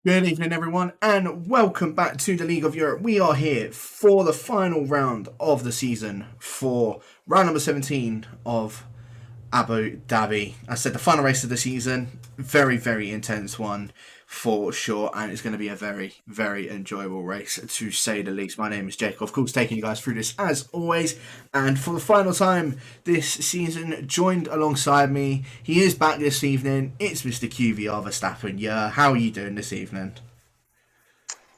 Good evening, everyone, and welcome back to the League of Europe. We are here for the final round of the season for round number 17 of Abu Dhabi. I said the final race of the season, very, very intense one for sure, and it's going to be a very, very enjoyable race to say the least. My name is Jake, of course, taking you guys through this as always, and for the final time this season, joined alongside me, he is back this evening. It's Mr. QVR Verstappen. Yeah, how are you doing this evening?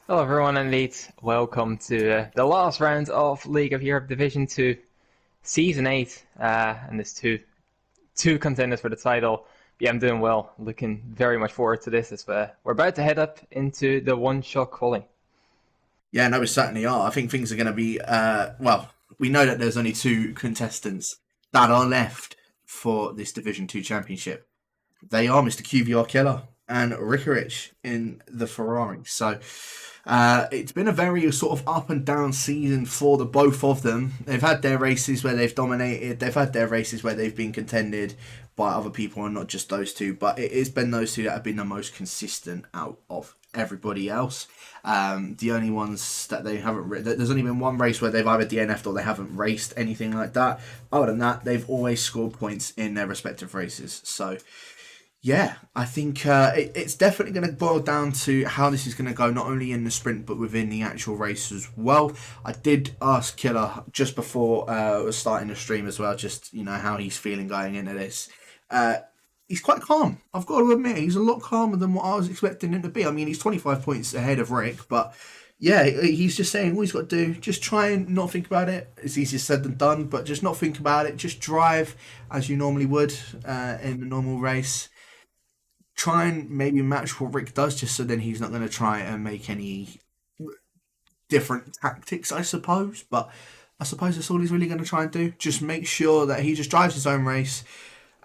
Hello everyone, indeed. Welcome to the last round of League of Europe Division 2, Season 8, and there's two contenders for the title. Yeah, I'm doing well. Looking very much forward to this as we're about to head up into the one-shot quali. Yeah, no, we certainly are. I think things are going to be, well, we know that there's only two contestants that are left for this Division 2 championship. They are Mr. QVR Killer and Rickarich in the Ferrari. So it's been a very sort of up and down season for the both of them. They've had their races where they've dominated. They've had their races where they've been contended by other people and not just those two. But it has been those two that have been the most consistent out of everybody else. The only ones that they haven't, there's only been one race where they've either DNF'd or they haven't raced anything like that. Other than that, they've always scored points in their respective races. So yeah, I think it's definitely going to boil down to how this is going to go, not only in the sprint but within the actual race as well. I did ask Killer just before starting the stream as well, just how he's feeling going into this. He's quite calm. I've got to admit, he's a lot calmer than what I was expecting him to be. I mean, he's 25 points ahead of Rick, but yeah, he's just saying all he's got to do, just try and not think about it. It's easier said than done, but just not think about it. Just drive as you normally would in a normal race. Try and maybe match what Rick does, just so then he's not going to try and make any different tactics, I suppose. But I suppose that's all he's really going to try and do. Just make sure that he just drives his own race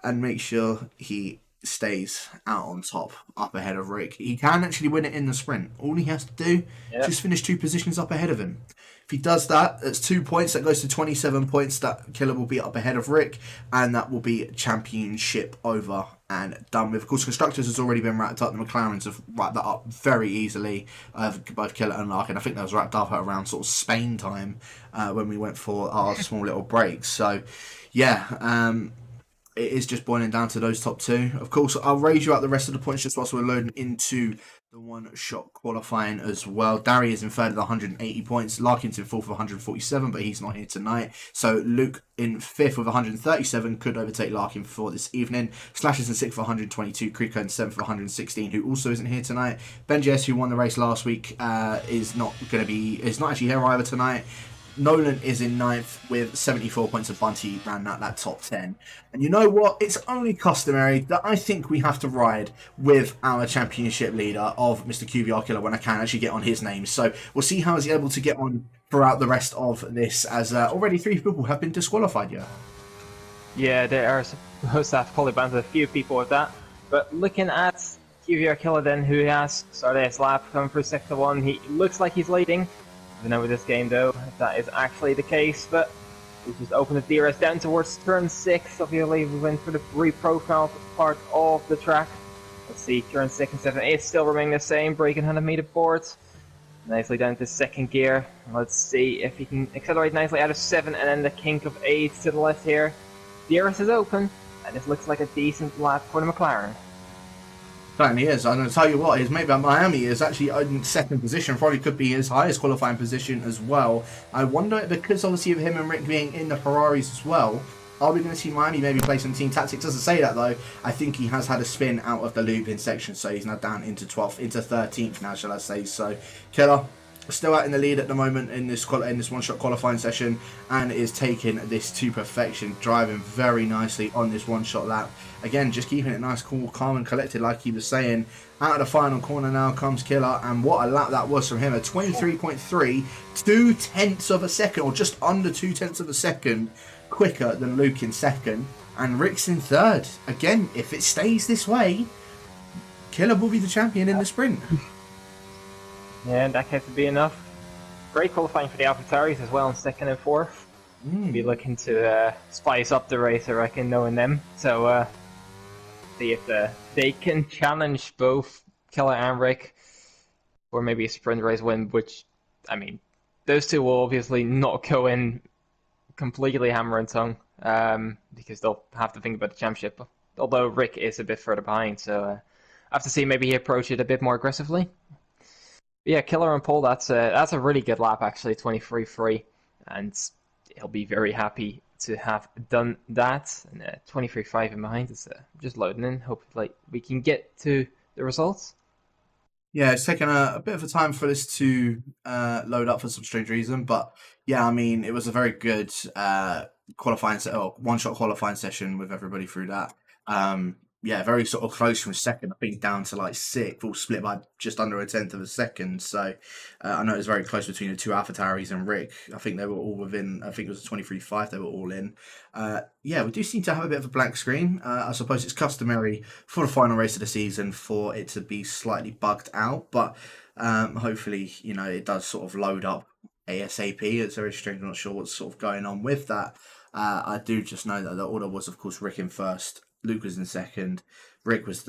and make sure he stays out on top, up ahead of Rick. He can actually win it in the sprint. All he has to do is just finish 2 positions up ahead of him. If he does that, that's 2 points. That goes to 27 points. That Killer will be up ahead of Rick, and that will be championship over and done with. Of course, Constructors has already been wrapped up. The McLarens have wrapped that up very easily, both Killer and Larkin. I think that was wrapped up at around sort of Spain time when we went for our small little break. So, yeah, it is just boiling down to those top two. Of course, I'll raise you out the rest of the points just whilst we're loading into the one-shot qualifying as well. Darry is in third with 180 points. Larkin's in fourth with 147, but he's not here tonight. So Luke in fifth with 137 could overtake Larkin for this evening. Slash is in sixth for 122. Kriko in seventh for 116, who also isn't here tonight. Ben JS, who won the race last week, is not actually here either tonight. Nolan is in ninth with 74 points, of Bunty ran that top 10. And you know what? It's only customary that I think we have to ride with our championship leader of Mr. QVR Killer when I can actually get on his name. So we'll see how he's able to get on throughout the rest of this, as already 3 people have been disqualified. Yeah, they are supposed to have probably banned a few people with that. But looking at QVR Killer then, who has started his lap coming through sector 1, he looks like he's leading. I don't know with this game though, if that is actually the case, but we just open the DRS down towards turn 6. Obviously we went for the reprofiled part of the track. Let's see, turn 6 and 7 is still remaining the same, braking 100 meter boards. Nicely down to second gear. Let's see if he can accelerate nicely out of 7 and then the kink of 8 to the left here. DRS is open, and this looks like a decent lap for the McLaren. Certainly is. I'm going to tell you what, his mate at Miami is actually in second position, probably could be his highest qualifying position as well. I wonder, because obviously of him and Rick being in the Ferraris as well, are we going to see Miami maybe play some team tactics? Doesn't say that though. I think he has had a spin out of the loop in section, so he's now down into 12th, into 13th now, shall I say. So, Killer still out in the lead at the moment in this one-shot qualifying session, and is taking this to perfection, driving very nicely on this one-shot lap. Again, just keeping it nice, cool, calm and collected like he was saying. Out of the final corner now comes Killer, and what a lap that was from him, a 23.3, 2/10 of a second, or just under 2/10 of a second quicker than Luke in second, and Rick's in third. Again, if it stays this way, Killer will be the champion in the sprint. Yeah, that has to be enough. Great qualifying for the AlphaTauris as well in second and fourth. Be looking to spice up the race, I reckon, knowing them. So see if they can challenge both Killer and Rick. or maybe a sprint race win, which, I mean, those two will obviously not go in completely hammer and tongue, because they'll have to think about the championship. Although Rick is a bit further behind, so I have to see maybe he approach it a bit more aggressively. But yeah, Killer and Paul, that's a really good lap actually, 23.3, and he'll be very happy to have done that. And 23.5 in behind is just loading in. Hopefully we can get to the results. Yeah, it's taken a bit of a time for this to load up for some strange reason, but yeah, I mean, it was a very good qualifying one-shot qualifying session with everybody through that. Yeah, very sort of close from second. I think down to like sixth, all split by just under a tenth of a second. So I know it was very close between the two AlphaTauris and Rick. I think they were all within. I think it was 23.5. They were all in. Yeah, we do seem to have a bit of a blank screen. I suppose it's customary for the final race of the season for it to be slightly bugged out, but hopefully, it does sort of load up ASAP. It's very strange. I'm not sure what's sort of going on with that. I do just know that the order was, of course, Rick in first, Luke was in second, Rick was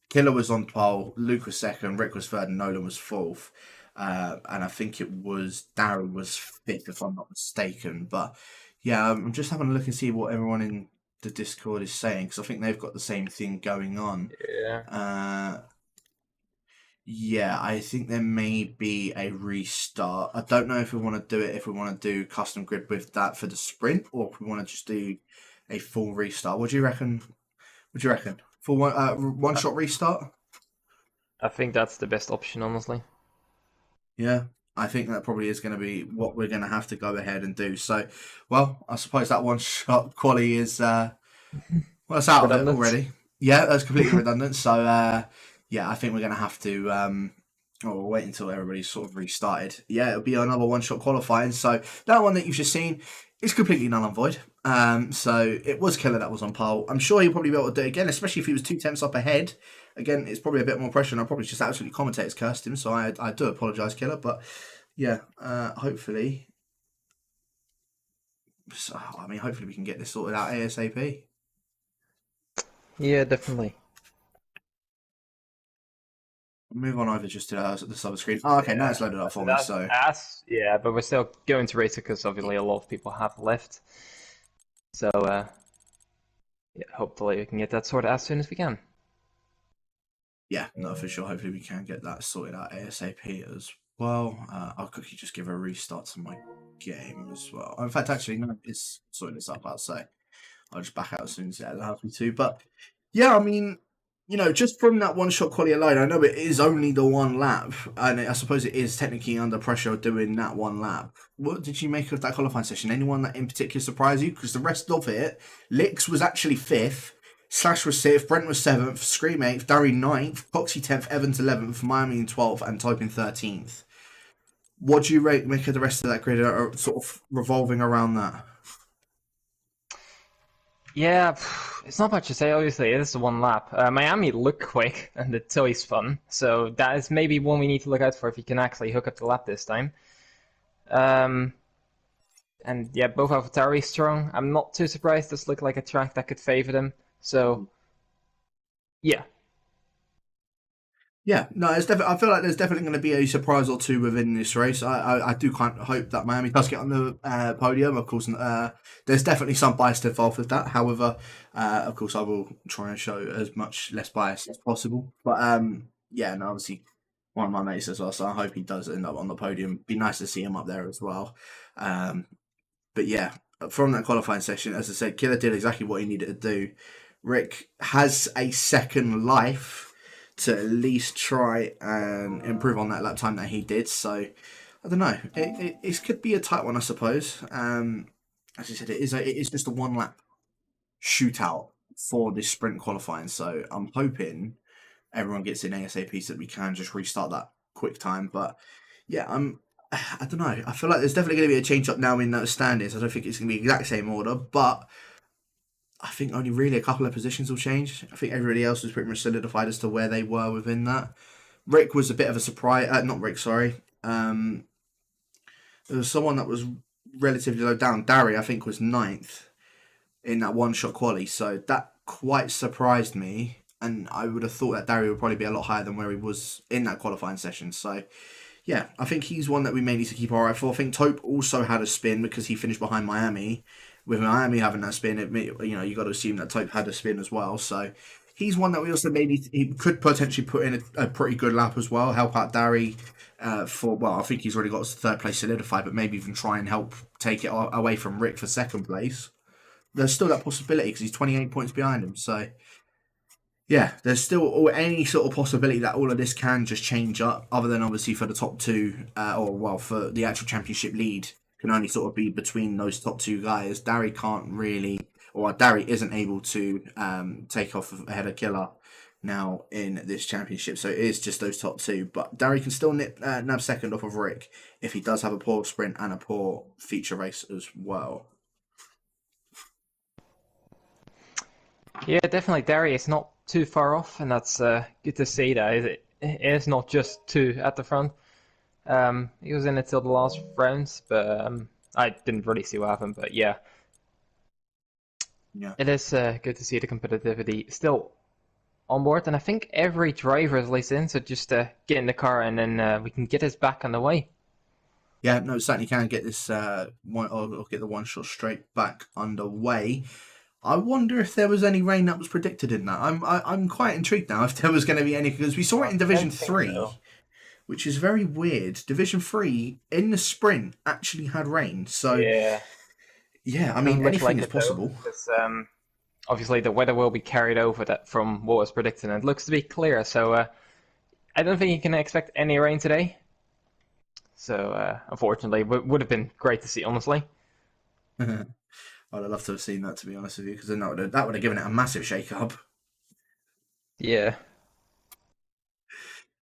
Killer was on pole, Luke was second, Rick was third, and Nolan was fourth. And I think it was Darren was fifth, if I'm not mistaken. But yeah, I'm just having a look and see what everyone in the Discord is saying, because I think they've got the same thing going on. Yeah. Yeah, I think there may be a restart. I don't know if we want to do it, if we want to do custom grid with that for the sprint, or if we want to just do a full restart. What do you reckon? What do you reckon? Full one shot restart? I think that's the best option, honestly. Yeah, I think that probably is going to be what we're going to have to go ahead and do. So, well, I suppose that one shot quali is it's out Redundant. of it already. Yeah, that's completely redundant. So, yeah, I think we're going to have to we'll wait until everybody's sort of restarted. Yeah, it'll be another one-shot qualifying. So that one that you've just seen is completely null and void. So it was Killer that was on pole. I'm sure he'll probably be able to do it again, especially if he was 2 tenths up ahead. Again, it's probably a bit more pressure, and I probably just absolutely commentators cursed him. So I do apologise, Killer. But yeah, hopefully. So, I mean, hopefully we can get this sorted out ASAP. Yeah, definitely. Move on over just to the sub screen. Oh, okay, now it's loaded up for me. So yeah, but we're still going to race it because obviously a lot of people have left. So yeah, hopefully we can get that sorted as soon as we can. yeah, no, for sure. Hopefully we can get that sorted out ASAP as well. I'll quickly just give a restart to my game as well. In fact, actually, no, it's sorting this up. I'll say I'll just back out as soon as it allows me to. But yeah, I mean, just from that one-shot quality alone, I know it is only the one lap, and I suppose it is technically under pressure doing that one lap. What did you make of that qualifying session? Anyone that in particular surprised you? Because the rest of it, Lix was actually 5th, Slash was 6th, Brent was 7th, Scream 8th, Darry 9th, Poxy 10th, Evans 11th, Miami in 12th, and Typing 13th. What do you make of the rest of that grid, sort of revolving around that? Yeah, it's not much to say. Obviously, it is the one lap. Miami looked quick, and the Tilly's fun. So that is maybe one we need to look out for if you can actually hook up the lap this time. And yeah, both AlphaTauri strong. I'm not too surprised. This looked like a track that could favor them. So yeah. Yeah, no, it's definitely. I feel like there's definitely going to be a surprise or two within this race. I do kind of hope that Miami does get on the podium. Of course, there's definitely some bias involved with that. However, of course, I will try and show as much less bias as possible. But yeah, and obviously one of my mates as well, so I hope he does end up on the podium. Be nice to see him up there as well. But yeah, from that qualifying session, as I said, Killer did exactly what he needed to do. Rick has a second life to at least try and improve on that lap time that he did. So I don't know. It could be a tight one, I suppose. As I said, it is just a one lap shootout for this sprint qualifying. So I'm hoping everyone gets in ASAP so that we can just restart that quick time. But yeah, I don't know. I feel like there's definitely going to be a change up now in those standings. I don't think it's going to be the exact same order, but I think only really a couple of positions will change. I think everybody else was pretty much solidified as to where they were within that. Rick was a bit of a surprise. Not Rick, sorry. There was someone that was relatively low down. Darry, I think, was 9th in that one-shot quali. So that quite surprised me. and I would have thought that Dari would probably be a lot higher than where he was in that qualifying session. So, yeah, I think he's one that we may need to keep our eye for. I think Tope also had a spin because he finished behind Miami. With Miami having that spin, you got to assume that Tope had a spin as well. So he's one that we also he could potentially put in a pretty good lap as well, help out Dari I think he's already got his third place solidified, but maybe even try and help take it away from Rick for second place. There's still that possibility because he's 28 points behind him. So, yeah, there's still any sort of possibility that all of this can just change up, other than obviously for the top two, for the actual championship lead, can only sort of be between those top two guys. Dari isn't able to take off ahead of Killer now in this championship. So it is just those top two. But Dari can still nab second off of Rick if he does have a poor sprint and a poor feature race as well. Yeah, definitely. Dari is not too far off, and that's good to see that. It is not just two at the front. He was in it till the last rounds, but I didn't really see what happened. But yeah. It is good to see the competitivity still on board, and I think every driver is at in, so just get in the car and then we can get this back on the way. Yeah, no, certainly can get this get the one shot straight back underway. I wonder if there was any rain that was predicted in that. I'm quite intrigued now if there was going to be any, because we saw it in Division 3, which is very weird. Division 3 in the sprint actually had rain, so yeah, I mean anything is possible. Obviously, the weather will be carried over that from what was predicted, and it looks to be clear. So I don't think you can expect any rain today. So unfortunately, it would have been great to see, honestly. I'd have loved to have seen that, to be honest with you, because then that would have given it a massive shake-up. Yeah.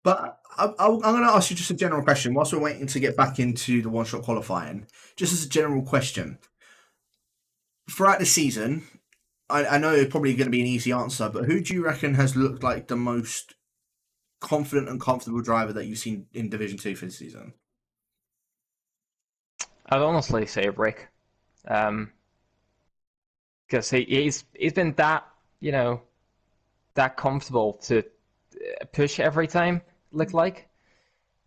But I'm going to ask you just a general question. Whilst we're waiting to get back into the one-shot qualifying, just as a general question. Throughout the season, I know it's probably going to be an easy answer, but who do you reckon has looked like the most confident and comfortable driver that you've seen in Division 2 for this season? I'd honestly say Rick. Because he's been that, that comfortable to push every time, looked like.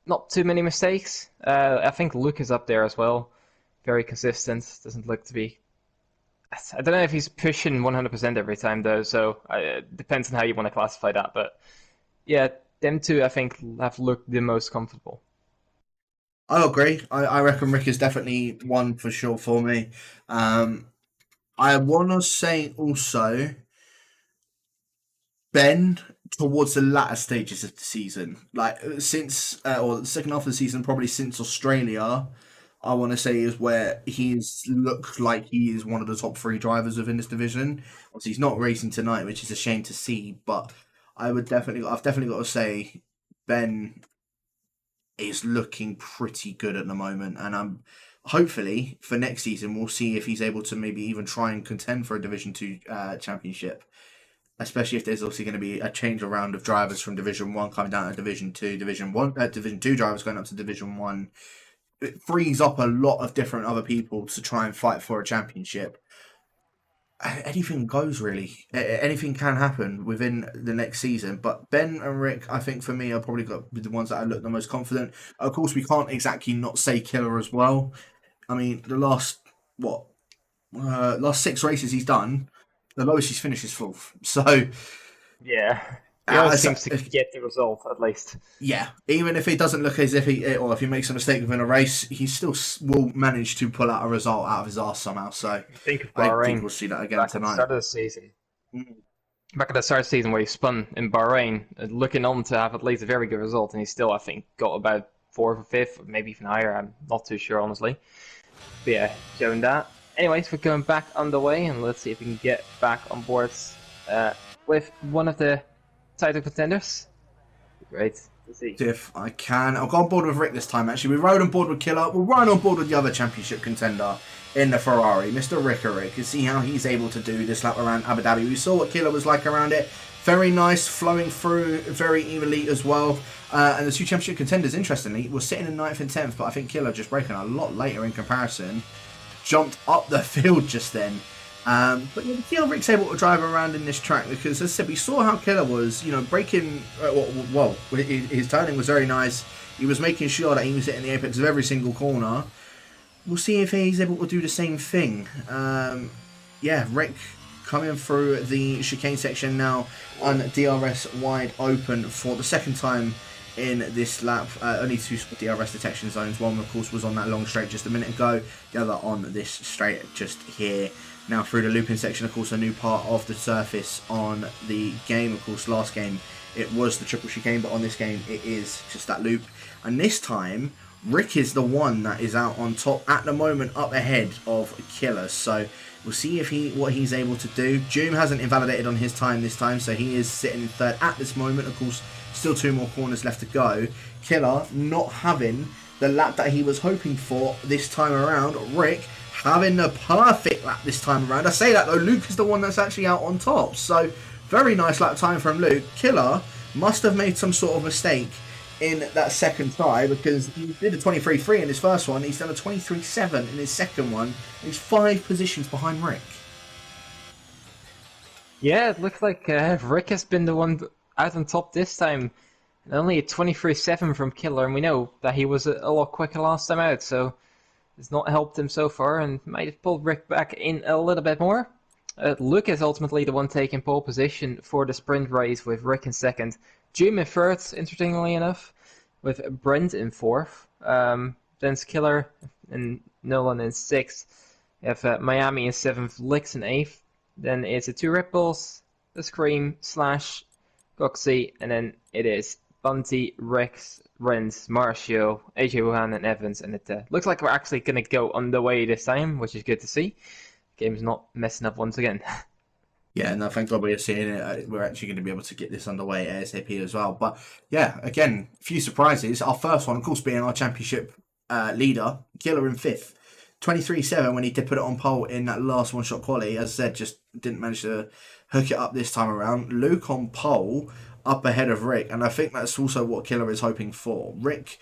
Not too many mistakes. I think Luke is up there as well. Very consistent. Doesn't look to be... I don't know if he's pushing 100% every time, though, so it depends on how you want to classify that. But yeah, them two, I think, have looked the most comfortable. I agree. I reckon Rick is definitely one for sure for me. I want to say also Ben towards the latter stages of the season, like since or the second half of the season, probably since Australia, I want to say is where he's looked like he is one of the top 3 drivers within this division. Obviously, he's not racing tonight, which is a shame to see, but I've definitely got to say Ben is looking pretty good at the moment, and hopefully for next season we'll see if he's able to maybe even try and contend for a Division 2 championship, especially if there's also going to be a change around of drivers from Division 1 coming down to Division 2, Division 2 drivers going up to Division 1. It frees up a lot of different other people to try and fight for a championship. Anything goes, really. Anything can happen within the next season. But Ben and Rick, I think for me, are probably got the ones that I look the most confident. Of course, we can't exactly not say Killer as well. I mean, the last 6 races he's done, the lowest he's finished is 4th. So yeah. He always seems to get the result, at least. Yeah, even if it doesn't look as if if he makes a mistake within a race, he still will manage to pull out a result out of his arse somehow. So think of Bahrain. I think we'll see that again tonight. Back at the start of the season. Back at the start of the season where he spun in Bahrain, looking on to have at least a very good result, and he still, I think, got about 4th or 5th, maybe even higher. I'm not too sure, honestly. But yeah, showing that. Anyways, we're going back underway, and let's see if we can get back on board with one of the title contenders. Great to see. If I can, I'll go on board with Rick this time. Actually, we rode on board with Killer. We'll ride on board with the other championship contender in the Ferrari, Mr. Rick, and see how he's able to do this lap around Abu Dhabi. We saw what Killer was like around it. Very nice, flowing through very evenly as well. And the 2 championship contenders, interestingly, were sitting in 9th and 10th, but I think Killer just braking a lot later in comparison. Jumped up the field just then. But yeah, Killer Rick's able to drive around in this track because, as I said, we saw how Killer was, breaking. His turning was very nice. He was making sure that he was hitting the apex of every single corner. We'll see if he's able to do the same thing. Rick coming through the chicane section now on DRS wide open for the second time in this lap. Only 2 DRS detection zones. One, of course, was on that long straight just a minute ago. The other on this straight just here. Now through the looping section, of course, a new part of the surface on the game. Of course, last game it was the triple chicane, but on this game it is just that loop. And this time, Rick is the one that is out on top at the moment, up ahead of Killer. So we'll see if what he's able to do. Doom hasn't invalidated on his time this time, so he is sitting in third at this moment. Of course, still 2 more corners left to go. Killer not having the lap that he was hoping for this time around. Rick having the perfect lap this time around. I say that though, Luke is the one that's actually out on top. So very nice lap time from Luke. Killer must have made some sort of mistake in that second try, because he did a 23.3 in his first one. He's done a 23.7 in his second one. He's 5 positions behind Rick. Yeah, it looks like Rick has been the one out on top this time. And only a 23.7 from Killer, and we know that he was a lot quicker last time out, so it's not helped him so far, and might have pulled Rick back in a little bit more. Luke is ultimately the one taking pole position for the sprint race, with Rick in second. Jim in third, interestingly enough, with Brent in fourth. Then it's Killer and Nolan in sixth. You have Miami in seventh, Licks in eighth. Then it's the 2 Red Bulls, the Scream, Slash, Goxie, and then it is Bunty, Rex, Renz, Marcio, AJ Wuhan, and Evans. And it looks like we're actually going to go on the way this time, which is good to see. Game's not messing up once again. Yeah, no, thank God we're seeing it. We're actually going to be able to get this underway ASAP as well. But yeah, again, a few surprises. Our first one, of course, being our championship leader, Killer in fifth. 23.7 when he did put it on pole in that last one-shot quali. As I said, just didn't manage to hook it up this time around. Luke on pole, up ahead of Rick. And I think that's also what Killer is hoping for. Rick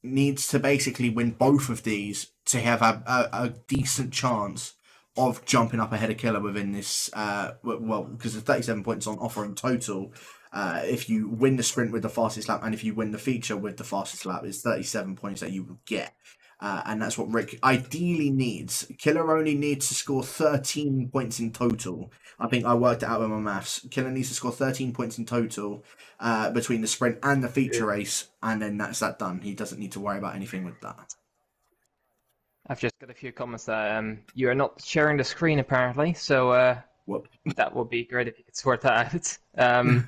needs to basically win both of these to have a decent chance of jumping up ahead of Killer within this, because there's 37 points on offer in total. If you win the sprint with the fastest lap and if you win the feature with the fastest lap, it's 37 points that you will get. And that's what Rick ideally needs. Killer only needs to score 13 points in total. I think I worked it out with my maths. Killer needs to score 13 points in total between the sprint and the feature race, and then that's that done. He doesn't need to worry about anything with that. I've just got a few comments that you are not sharing the screen apparently, so that would be great if you could sort that out.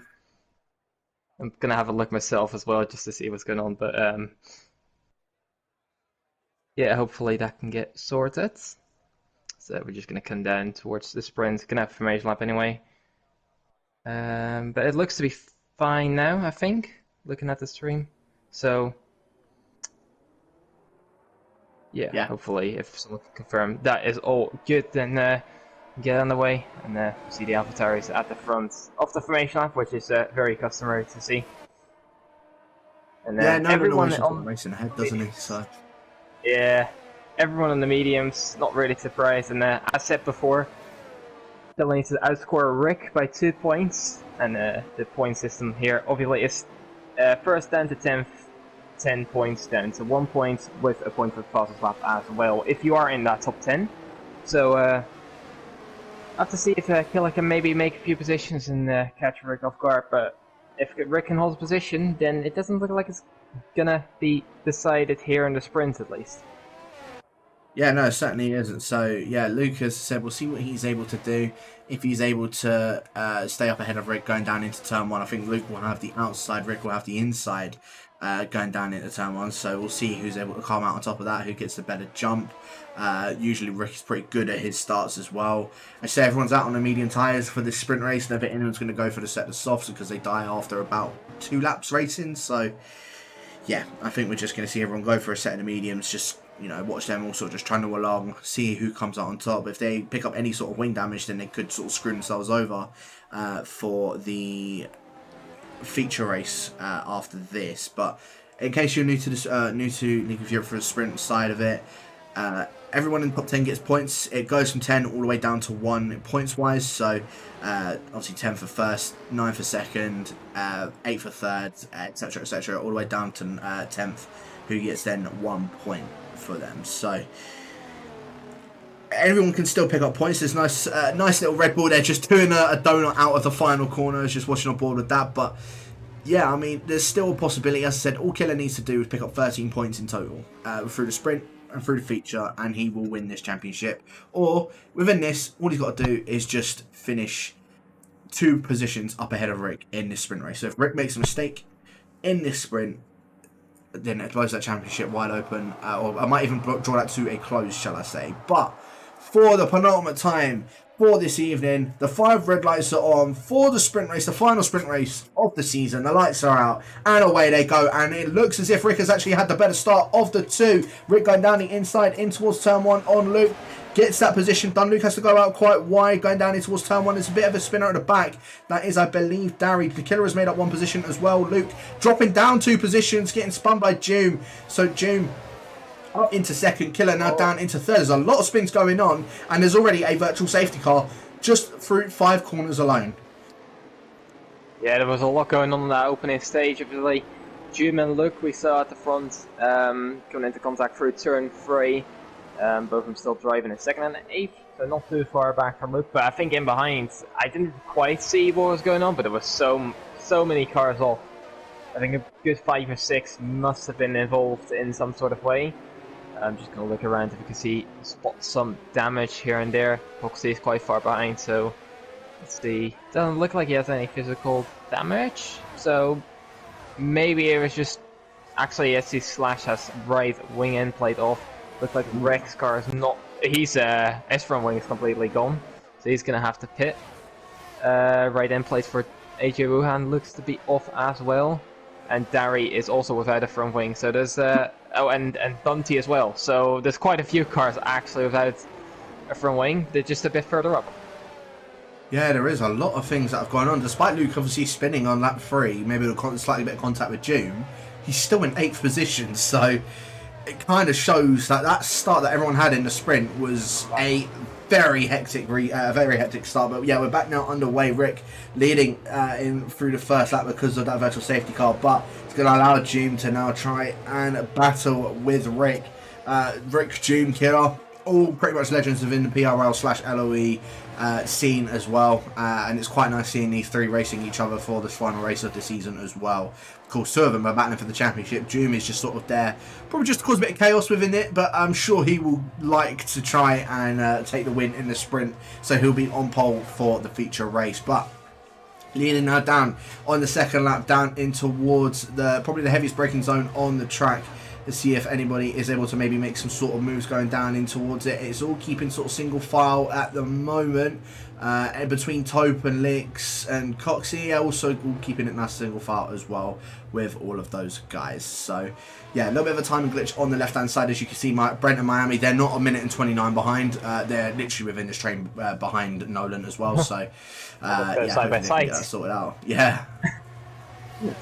I'm gonna have a look myself as well just to see what's going on, but yeah, hopefully that can get sorted. So we're just gonna come down towards the sprint. Gonna have a formation lap anyway, but it looks to be fine now, I think, looking at the stream. So. Yeah, hopefully, if someone can confirm that is all good, then get on the way and see the AlphaTauri at the front of the formation lap, which is very customary to see. And everyone on racing ahead, doesn't he? So yeah, everyone on the mediums not really surprised, and as said before, still needs to outscore Rick by 2 points, and the point system here obviously is first down to 10th. 10 points down, so 1 point with a point for the fastest lap as well, if you are in that top 10. So, I have to see if Killer can maybe make a few positions and catch Rick off guard, but if Rick can hold a position, then it doesn't look like it's gonna be decided here in the sprint at least. Yeah, no, it certainly isn't. So, yeah, Lucas said we'll see what he's able to do. If he's able to stay up ahead of Rick going down into turn 1, I think Luke will have the outside, Rick will have the inside going down into turn 1. So we'll see who's able to come out on top of that, who gets the better jump. Usually Rick is pretty good at his starts as well. I say everyone's out on the medium tyres for this sprint race. Never anyone's going to go for the set of softs because they die after about 2 laps racing. So, yeah, I think we're just going to see everyone go for a set of the mediums, just watch them all sort of just trundle along, see who comes out on top. If they pick up any sort of wing damage, then they could sort of screw themselves over for the feature race after this. But in case you're new to this, new to League of Europe for the sprint side of it, everyone in the top 10 gets points. It goes from 10 all the way down to 1 points-wise. So, obviously 10 for first, 9 for second, 8 for third, etc., all the way down to 10th, who gets then 1 point for them. So, everyone can still pick up points. There's nice little Red Bull there, just doing a donut out of the final corner. I was just watching on board with that, but yeah, I mean, there's still a possibility. As I said, all Killer needs to do is pick up 13 points in total through the sprint and through the feature, and he will win this championship. Or within this, all he's got to do is just finish 2 positions up ahead of Rick in this sprint race. So if Rick makes a mistake in this sprint, then it blows that championship wide open, or I might even draw that to a close, shall I say. But for the penultimate time for this evening, the 5 red lights are on for the sprint race, the final sprint race of the season. The lights are out, and away they go. And it looks as if Rick has actually had the better start of the 2. Rick going down the inside in towards turn 1 on Luke. Gets that position done. Luke has to go out quite wide, going down in towards turn 1. There's a bit of a spinner at the back. That is, I believe, Dari. The Killer has made up 1 position as well. Luke dropping down 2 positions, getting spun by Doom. So Doom up into second, Killer now down into third. There's a lot of spins going on, and there's already a virtual safety car just through 5 corners alone. Yeah, there was a lot going on in that opening stage. Obviously, Doom and Luke we saw at the front coming into contact through turn 3. Both of them still driving in 2nd and 8th, so not too far back from Luke. But I think in behind, I didn't quite see what was going on, but there was so many cars off. I think a good 5 or 6 must have been involved in some sort of way. I'm just going to look around if you can spot some damage here and there. Foxy is quite far behind, so let's see. Doesn't look like he has any physical damage, so maybe it was just actually SC Slash has right wing end plate off. Looks like Rex car is not. His front wing is completely gone, so he's going to have to pit. Right end plate for AJ Wuhan looks to be off as well. And Dari is also without a front wing, so there's oh, and Dunty as well. So there's quite a few cars actually without a front wing. They're just a bit further up. Yeah, there is a lot of things that have gone on. Despite Luke obviously spinning on lap 3, maybe with slightly bit of contact with Doom, he's still in 8th position. So it kind of shows that start that everyone had in the sprint was a very hectic start. But yeah, we're back now underway. Rick leading in through the first lap because of that virtual safety car, but it's going to allow Doom to now try and battle with Rick. Rick, Doom, Killer, all pretty much legends within the PRL/LOE scene as well, and it's quite nice seeing these 3 racing each other for this final race of the season as well. Of course, 2 of them are battling for the championship. Doom is just sort of there, probably just to cause a bit of chaos within it, but I'm sure he will like to try and take the win in the sprint, so he'll be on pole for the feature race. But leading now down on the 2nd lap, down in towards probably the heaviest braking zone on the track, to see if anybody is able to maybe make some sort of moves going down in towards it. It's all keeping sort of single file at the moment, and between Taupe and Lix and Coxie, also all keeping it nice single file as well with all of those guys. So yeah, a little bit of a timing glitch on the left hand side. As you can see, Brent and Miami, they're not 1 minute and 29 behind. They're literally within this train behind Nolan as well. So yeah, side by side, get that sorted out. Yeah.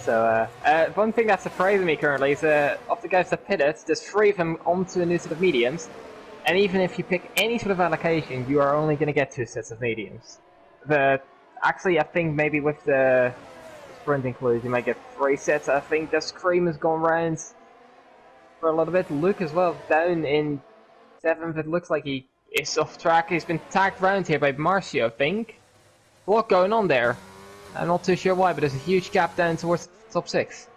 So, one thing that's surprising me currently is of the guys that pitted, there's 3 of them onto a new set of mediums, and even if you pick any sort of allocation, you are only going to get 2 sets of mediums. Actually, I think maybe with the sprint included, you might get 3 sets. I think the Scream has gone round for a little bit. Luke as well, down in 7th. It looks like he is off track. He's been tagged round here by Marcio, I think. A lot going on there. I'm not too sure why, but there's a huge gap down towards the top 6.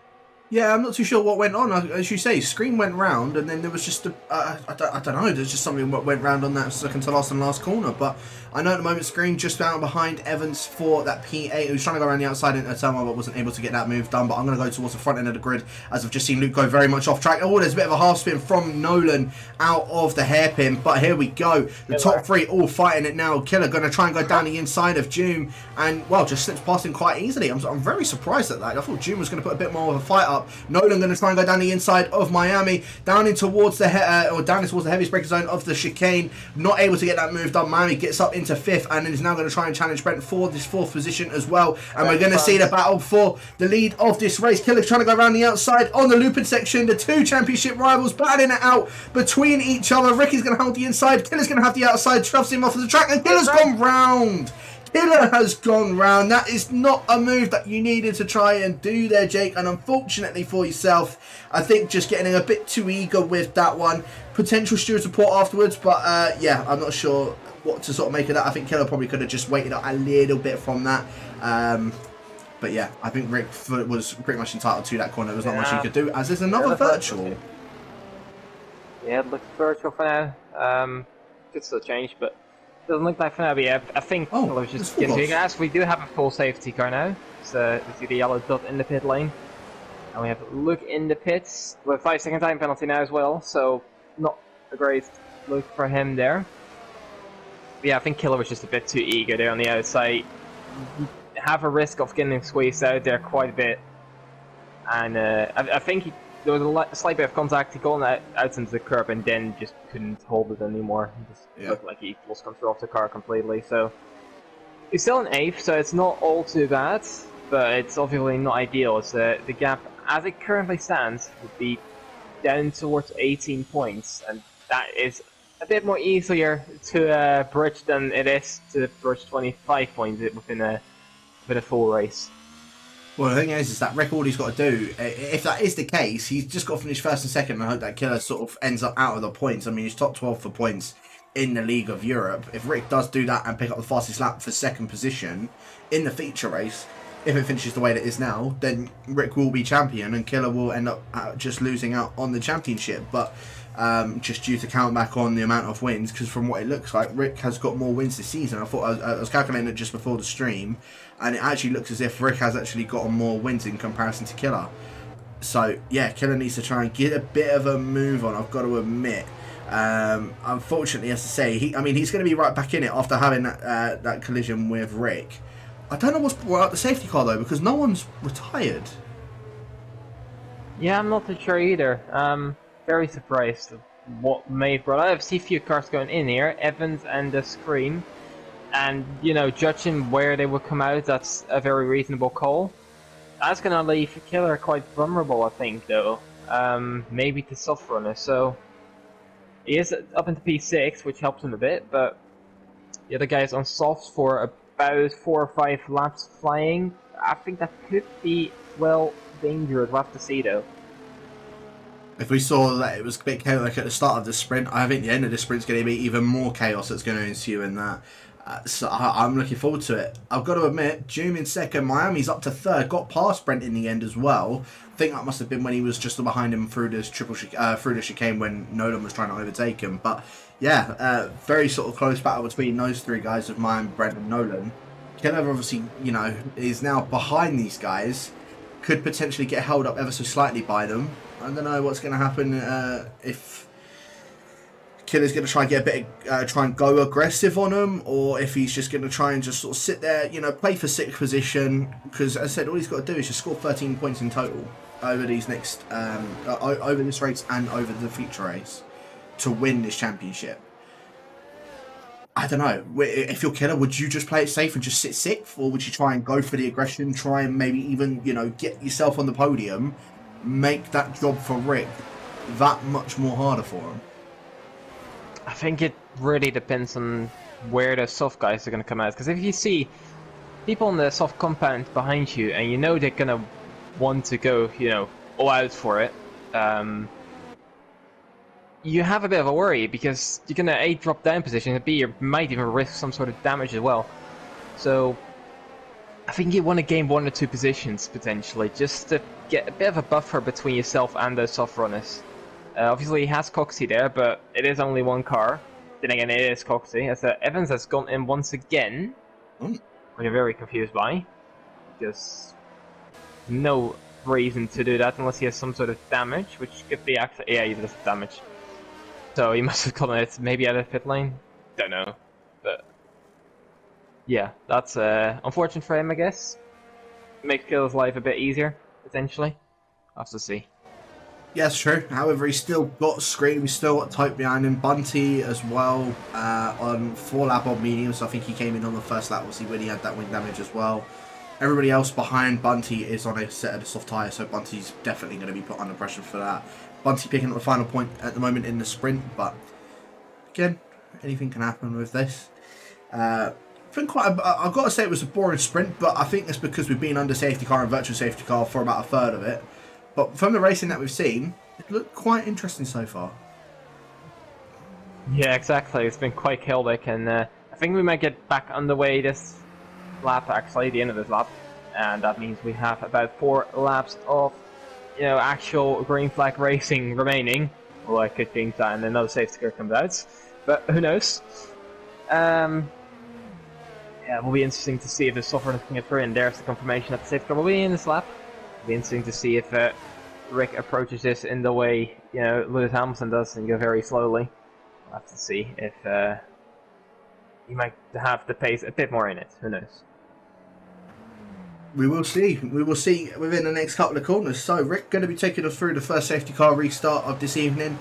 Yeah, I'm not too sure what went on. As you say, Scream went round, and then there was just I don't know, there's just something that went round on that second to last and last corner. But I know at the moment Scream just down behind Evans for that P8, who's trying to go around the outside into turn 1, but wasn't able to get that move done. But I'm going to go towards the front end of the grid, as I've just seen Luke go very much off track. Oh, there's a bit of a half spin from Nolan out of the hairpin, but here we go. The top 3 all fighting it now. Killer going to try and go down the inside of Doom, and well, just slips past him quite easily. I'm very surprised at that. I thought Doom was going to put a bit more of a fight up setup. Nolan going to try and go down the inside of Miami, down in towards the heaviest breaker zone of the chicane. Not able to get that move done. Miami gets up into 5th and is now going to try and challenge Brent for this 4th position as well. And we're going to see the battle for the lead of this race. Killer's trying to go around the outside on the looping section. The 2 championship rivals battling it out between each other. Ricky's going to hold the inside. Killer's going to have the outside. Shoves him off of the track, and Killer's gone round. Killer has gone round. That is not a move that you needed to try and do there, Jake. And unfortunately for yourself, I think just getting a bit too eager with that one. Potential steward support afterwards, but yeah, I'm not sure what to sort of make of that. I think Killer probably could have just waited a little bit from that. But yeah, I think Rick was pretty much entitled to that corner. There was not much he could do, as there's another virtual. Yeah, it looks virtual for now. Could still change, but doesn't look like for now. But yeah, I think Killer's just getting to gas. We do have a full safety car now. So we see the yellow dot in the pit lane. And we have Luke in the pits with 5-second time penalty now as well. So not a great look for him there. But yeah, I think Killer was just a bit too eager there on the outside. You have a risk of getting squeezed out there quite a bit. And I think there was a slight bit of contact. He got out into the curb and then just couldn't hold it anymore. It just looked like he lost control of the car completely. So he's still in 8th, so it's not all too bad, but it's obviously not ideal. It's the gap, as it currently stands, would be down towards 18 points, and that is a bit more easier to bridge than it is to bridge 25 points within a full race. Well, the thing is that Rick, all he's got to do, if that is the case, he's just got to finish 1st and 2nd and hope that Killer sort of ends up out of the points. I mean, he's top 12 for points in the League of Europe. If Rick does do that and pick up the fastest lap for 2nd position in the feature race, if it finishes the way that it is now, then Rick will be champion and Killer will end up just losing out on the championship. But just due to count back on the amount of wins, because from what it looks like, Rick has got more wins this season. I thought I was calculating it just before the stream, and it actually looks as if Rick has actually got more wins in comparison to Killer. So yeah, Killer needs to try and get a bit of a move on, I've got to admit. Unfortunately, as I say, he's going to be right back in it after having that collision with Rick. I don't know what's brought out the safety car though, because no one's retired. Yeah, I'm not too sure either. Very surprised of what may have brought out. I've seen a few cars going in here, Evans and the Scream, and judging where they would come out, that's a very reasonable call. That's gonna leave Killer quite vulnerable, I think, though. Maybe to soft runner, so he is up into P6, which helps him a bit, but the other guy is on softs for about 4 or 5 laps flying. I think that could be, well, dangerous. We'll have to see, though. If we saw that it was a bit chaotic at the start of the sprint, I think the end of the sprint's going to be even more chaos that's going to ensue in that. So I'm looking forward to it. I've got to admit, June in 2nd, Miami's up to 3rd, got past Brent in the end as well. I think that must have been when he was just behind him through this through the chicane when Nolan was trying to overtake him. But yeah, very sort of close battle between those 3 guys of Miami, Brent and Nolan. Killer obviously, is now behind these guys. Could potentially get held up ever so slightly by them. I don't know what's going to happen if Killer's going to try and get a bit, try and go aggressive on him, or if he's just going to try and just sort of sit there, play for 6th position. Because as I said, all he's got to do is just score 13 points in total over these next, over this race and over the feature race to win this championship. I don't know. If you're Killer, would you just play it safe and just sit 6th, or would you try and go for the aggression, try and maybe even get yourself on the podium, make that job for Rick that much more harder for him? I think it really depends on where the soft guys are going to come out. Because if you see people in the soft compound behind you, and they're going to want to go, all out for it, you have a bit of a worry, because you're going to A, drop down position, and B, you might even risk some sort of damage as well. So I think you want to gain 1 or 2 positions, potentially, just to get a bit of a buffer between yourself and those soft runners. Obviously, he has Coxie there, but it is only 1 car. Then again, it is Coxie. As Evans has gone in once again, which I'm very confused by, because no reason to do that unless he has some sort of damage, which could be actually... Yeah, he does have damage. So he must have gotten it maybe out of pit lane. Don't know, but yeah, that's unfortunate for him, I guess. Makes Killer's life a bit easier, potentially. We'll have to see. Yes, true. However, he's still got Scream, he's still got Type behind him. Bunty as well on 4 lap on medium, so I think he came in on the first lap, obviously, when he had that wing damage as well. Everybody else behind Bunty is on a set of the soft tyre, so Bunty's definitely going to be put under pressure for that. Bunty picking up the final point at the moment in the sprint, but again, anything can happen with this. I've got to say it was a boring sprint, but I think that's because we've been under safety car and virtual safety car for about a third of it. But from the racing that we've seen, it looked quite interesting so far. Yeah, exactly. It's been quite chaotic, and I think we might get back underway this lap, actually, the end of this lap. And that means we have about 4 laps of, actual green flag racing remaining. Well, I could think that and another safety car comes out. But who knows? Yeah, it will be interesting to see if the software can get through, and there's the confirmation that the safety car will be in this lap. It'll be interesting to see if Rick approaches this in the way Lewis Hamilton does and go very slowly. We'll have to see if he might have the pace a bit more in it. Who knows? We will see. We will see within the next couple of corners. So Rick going to be taking us through the first safety car restart of this evening.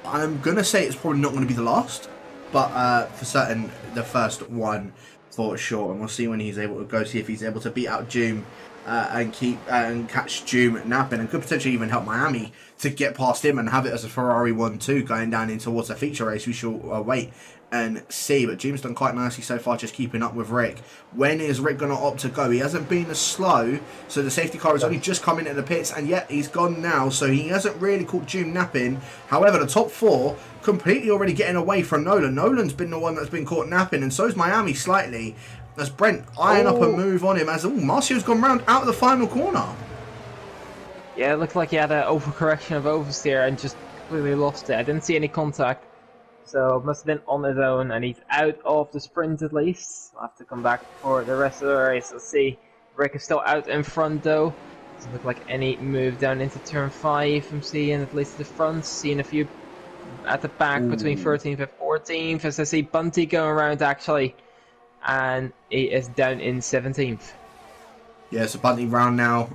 I'm going to say it's probably not going to be the last, but for certain the first one for sure. And we'll see when he's able to go, see if he's able to beat out Doom and catch Doom napping, and could potentially even help Miami to get past him and have it as a Ferrari 1-2 going down in towards a feature race. We shall wait and see, but Doom's done quite nicely so far, just keeping up with Rick. When is Rick going to opt to go? He hasn't been as slow, so the safety car has only just come into the pits, and yet he's gone now, so he hasn't really caught Doom napping. However, the top 4 completely already getting away from Nolan. Nolan's been the one that's been caught napping, and so's Miami slightly. As Brent eyeing up a move on him as Marcio's gone round out of the final corner. Yeah, it looked like he had an overcorrection of oversteer and just completely lost it. I didn't see any contact, so it must have been on his own, and he's out of the sprint at least. I'll have to come back for the rest of the race. Let's see. Rick is still out in front though. Doesn't look like any move down into turn 5. I'm seeing at least the front, seeing a few at the back between 13th and 14th. As I see Bunty going around actually. And he is down in 17th. Yeah, so Bunty round now,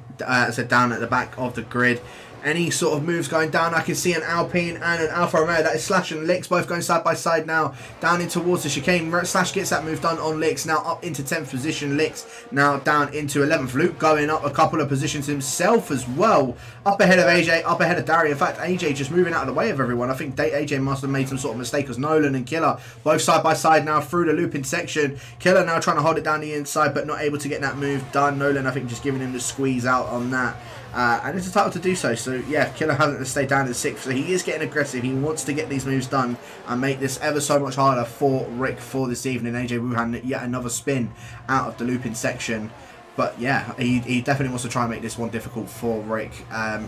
so down at the back of the grid. Any sort of moves going down, I can see an Alpine and an Alfa Romeo. That is Slash and Licks both going side by side now, down in towards the chicane. Slash gets that move done on Licks, now up into 10th position. Licks now down into 11th. Luke going up a couple of positions himself as well. Up ahead of AJ, up ahead of Daria. In fact, AJ just moving out of the way of everyone. I think AJ must have made some sort of mistake, because Nolan and Killer both side by side now through the looping section. Killer now trying to hold it down the inside, but not able to get that move done. Nolan, I think, just giving him the squeeze out on that. And it's entitled to do so. So yeah, Killer hasn't stayed down in 6th, so he is getting aggressive. He wants to get these moves done and make this ever so much harder for Rick for this evening. AJ Wuhan yet another spin out of the looping section. But yeah, he definitely wants to try and make this one difficult for Rick.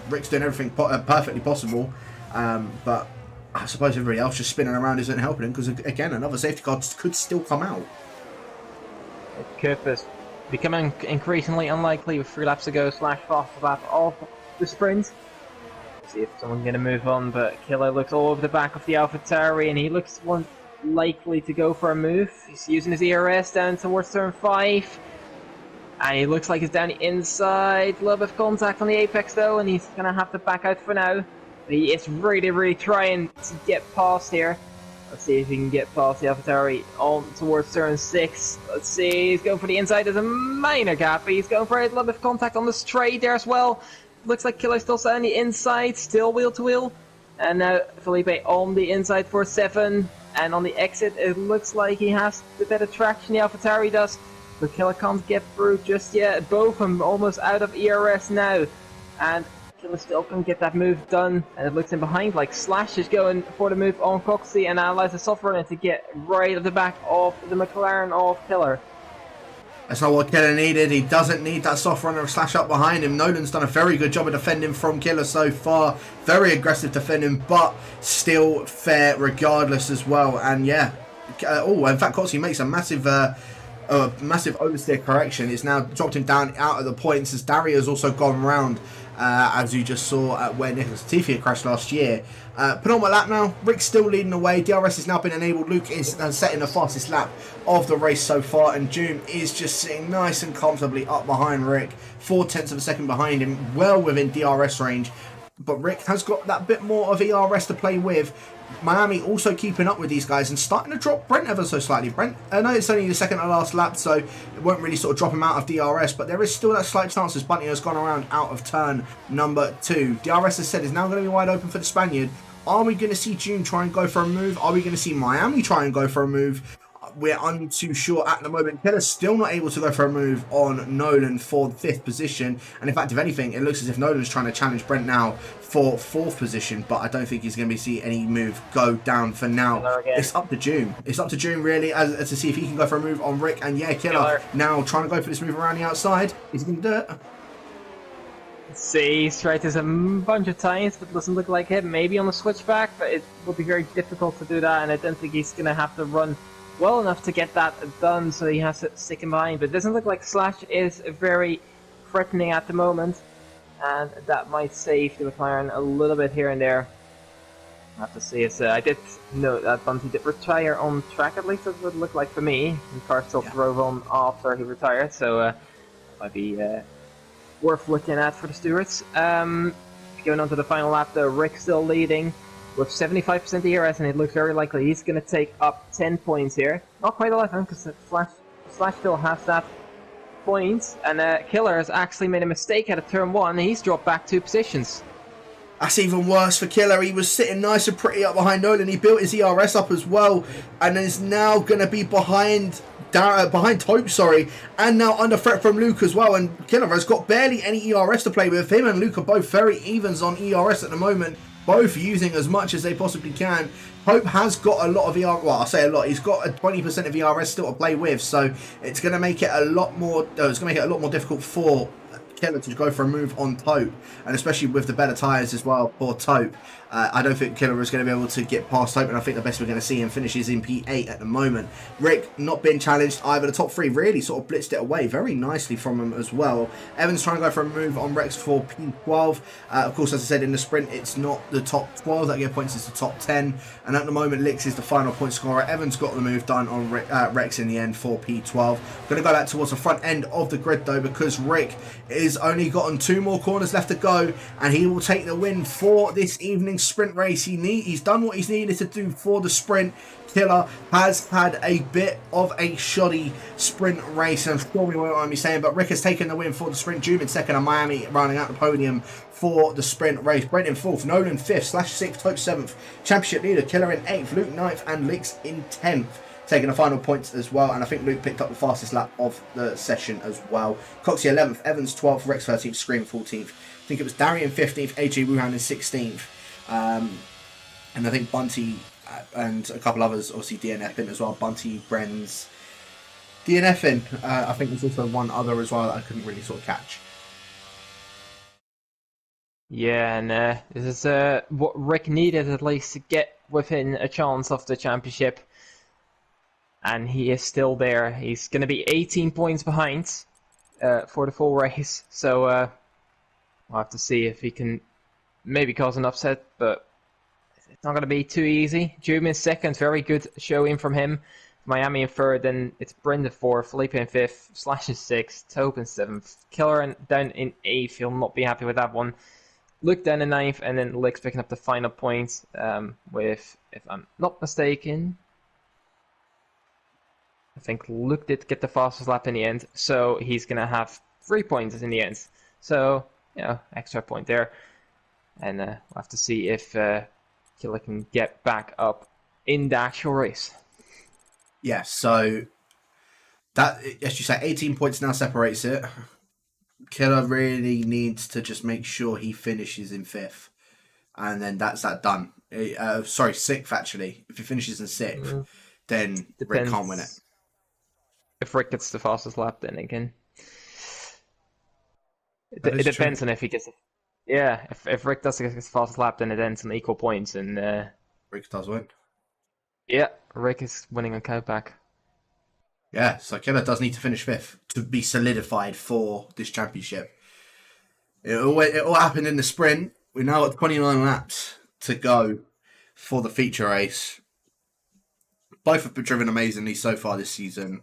Rick's doing everything perfectly possible, but I suppose everybody else just spinning around isn't helping him, because again, another safety car could still come out. Kurp is becoming increasingly unlikely with 3 laps to go, Slash fast lap of the sprint. See if someone's going to move on, but Killer looks all over the back of the AlphaTauri, and he looks one likely to go for a move. He's using his ERS down towards turn 5, and he looks like he's down the inside. A little bit of contact on the apex though, and he's going to have to back out for now. But he is really trying to get past here. Let's see if he can get past the AlphaTauri on towards turn 6. Let's see, he's going for the inside. There's a minor gap. He's going for a little bit of contact on the straight there as well. Looks like Killer's still on the inside, still wheel to wheel. And now Felipe on the inside for 7. And on the exit, it looks like he has the better traction the AlphaTauri does. But Killer can't get through just yet. Both of them almost out of ERS now. And Killer still can get that move done, and it looks in behind like Slash is going for the move on Coxey and allows the soft runner to get right at the back of the McLaren of Killer. That's not what Killer needed. He doesn't need that soft runner of Slash up behind him. Nolan's done a very good job of defending from Killer so far. Very aggressive defending, but still fair regardless as well. And yeah, in fact, Coxey makes a massive oversteer correction. It's now dropped him down out of the points, as Daria's also gone round as you just saw where Nicholas Latifi crashed last year. Penultimate lap now. Rick's still leading the way. DRS has now been enabled. Luke is setting the fastest lap of the race so far, and Doom is just sitting nice and comfortably up behind Rick, 0.4 of a second behind him, well within DRS range. But Rick has got that bit more of ERS to play with. Miami also keeping up with these guys and starting to drop Brent ever so slightly. Brent, I know it's only the second to last lap, so it won't really sort of drop him out of DRS, but there is still that slight chance as Bunty has gone around out of turn number 2. DRS has said is now going to be wide open for the Spaniard. Are we going to see June try and go for a move? Are we going to see Miami try and go for a move? We're untoo sure at the moment. Keller's still not able to go for a move on Nolan for 5th position. And in fact, if anything, it looks as if Nolan's trying to challenge Brent now for 4th position. But I don't think he's going to see any move go down for now. It's up to June. It's up to June, really, as to see if he can go for a move on Rick. And yeah, Killer now trying to go for this move around the outside. Is he going to do it? Let's see, he's tried this a bunch of times, but it doesn't look like it. Maybe on the switchback, but it will be very difficult to do that. And I don't think he's going to have to run well enough to get that done, so he has to stick in behind. But it doesn't look like Slash is very threatening at the moment, and that might save the McLaren a little bit here and there. I have to see. I did note that Bunty did retire on track, at least it would look like for me. The car still drove on after he retired, so might be worth looking at for the stewards. Going on to the final lap, though, Rick still leading with 75% ERS, and it looks very likely he's going to take up 10 points here. Not quite 11, because Slash still has that point, and Killer has actually made a mistake out of turn 1, and he's dropped back 2 positions. That's even worse for Killer. He was sitting nice and pretty up behind Nolan. He built his ERS up as well, and is now going to be behind Tope, and now under threat from Luke as well. And Killer has got barely any ERS to play with. Him and Luke are both very evens on ERS at the moment, both using as much as they possibly can. Hope has got a lot of ERS. Well, I say a lot. He's got a 20% of ERS still to play with, so it's going to make it a lot more. It's going to make it a lot more difficult for Killer to go for a move on Tope, and especially with the better tyres as well for Tope. I don't think Killer is going to be able to get past Tope, and I think the best we're going to see him finish is in P8 at the moment. Rick not being challenged either. The top 3 really sort of blitzed it away very nicely from him as well. Evans trying to go for a move on Rex for P12. Of course, as I said, in the sprint, it's not the top 12 that get points, it's the top 10. And at the moment, Lix is the final point scorer. Evans got the move done on Rex in the end for P12. Going to go back towards the front end of the grid, though, because Rick is only gotten 2 more corners left to go, and he will take the win for this evening's sprint race. He's done what he's needed to do for the sprint. Killer has had a bit of a shoddy sprint race, and I'm sure we won't mind me saying, but Rick has taken the win for the sprint. Doom in second, and Miami rounding out the podium for the sprint race. Brent in 4th, Nolan 5th, Slash 6th, Tope 7th, championship leader Killer in 8th, Luke 9th, and Lix in 10th. Taking the final points as well, and I think Luke picked up the fastest lap of the session as well. Coxie 11th, Evans 12th, Rex 13th, Scream 14th. I think it was Darian 15th, AJ Wuhan in 16th. And I think Bunty and a couple others obviously DNFing as well. Bunty, Bren's DNFing. I think there's also one other as well that I couldn't really sort of catch. Yeah, and this is what Rick needed at least to get within a chance of the championship. And he is still there. He's going to be 18 points behind for the full race. So we'll have to see if he can maybe cause an upset, but it's not going to be too easy. Jum in 2nd, very good showing from him. Miami in 3rd, then it's Brenda 4th, Felipe in 5th, Slash in 6th, Tope in 7th, Killer down in 8th. He'll not be happy with that one. Luke down in 9th, and then Lix picking up the final points with, if I'm not mistaken, I think Luke did get the fastest lap in the end, so he's going to have 3 points in the end. So, you know, extra point there. And we'll have to see if Killer can get back up in the actual race. Yeah, so that, as you say, 18 points now separates it. Killer really needs to just make sure he finishes in 5th. And then that's that done. Sorry, 6th actually. If he finishes in 6th, then Rick can't win it. If Rick gets the fastest lap, then again. It depends on if he gets... Yeah, if Rick does get his fastest lap, then it ends on equal points, and Rick does win. Yeah, Rick is winning on countback. Yeah, so Killer does need to finish 5th to be solidified for this championship. It all happened in the sprint. We now got 29 laps to go for the feature race. Both have been driven amazingly so far this season.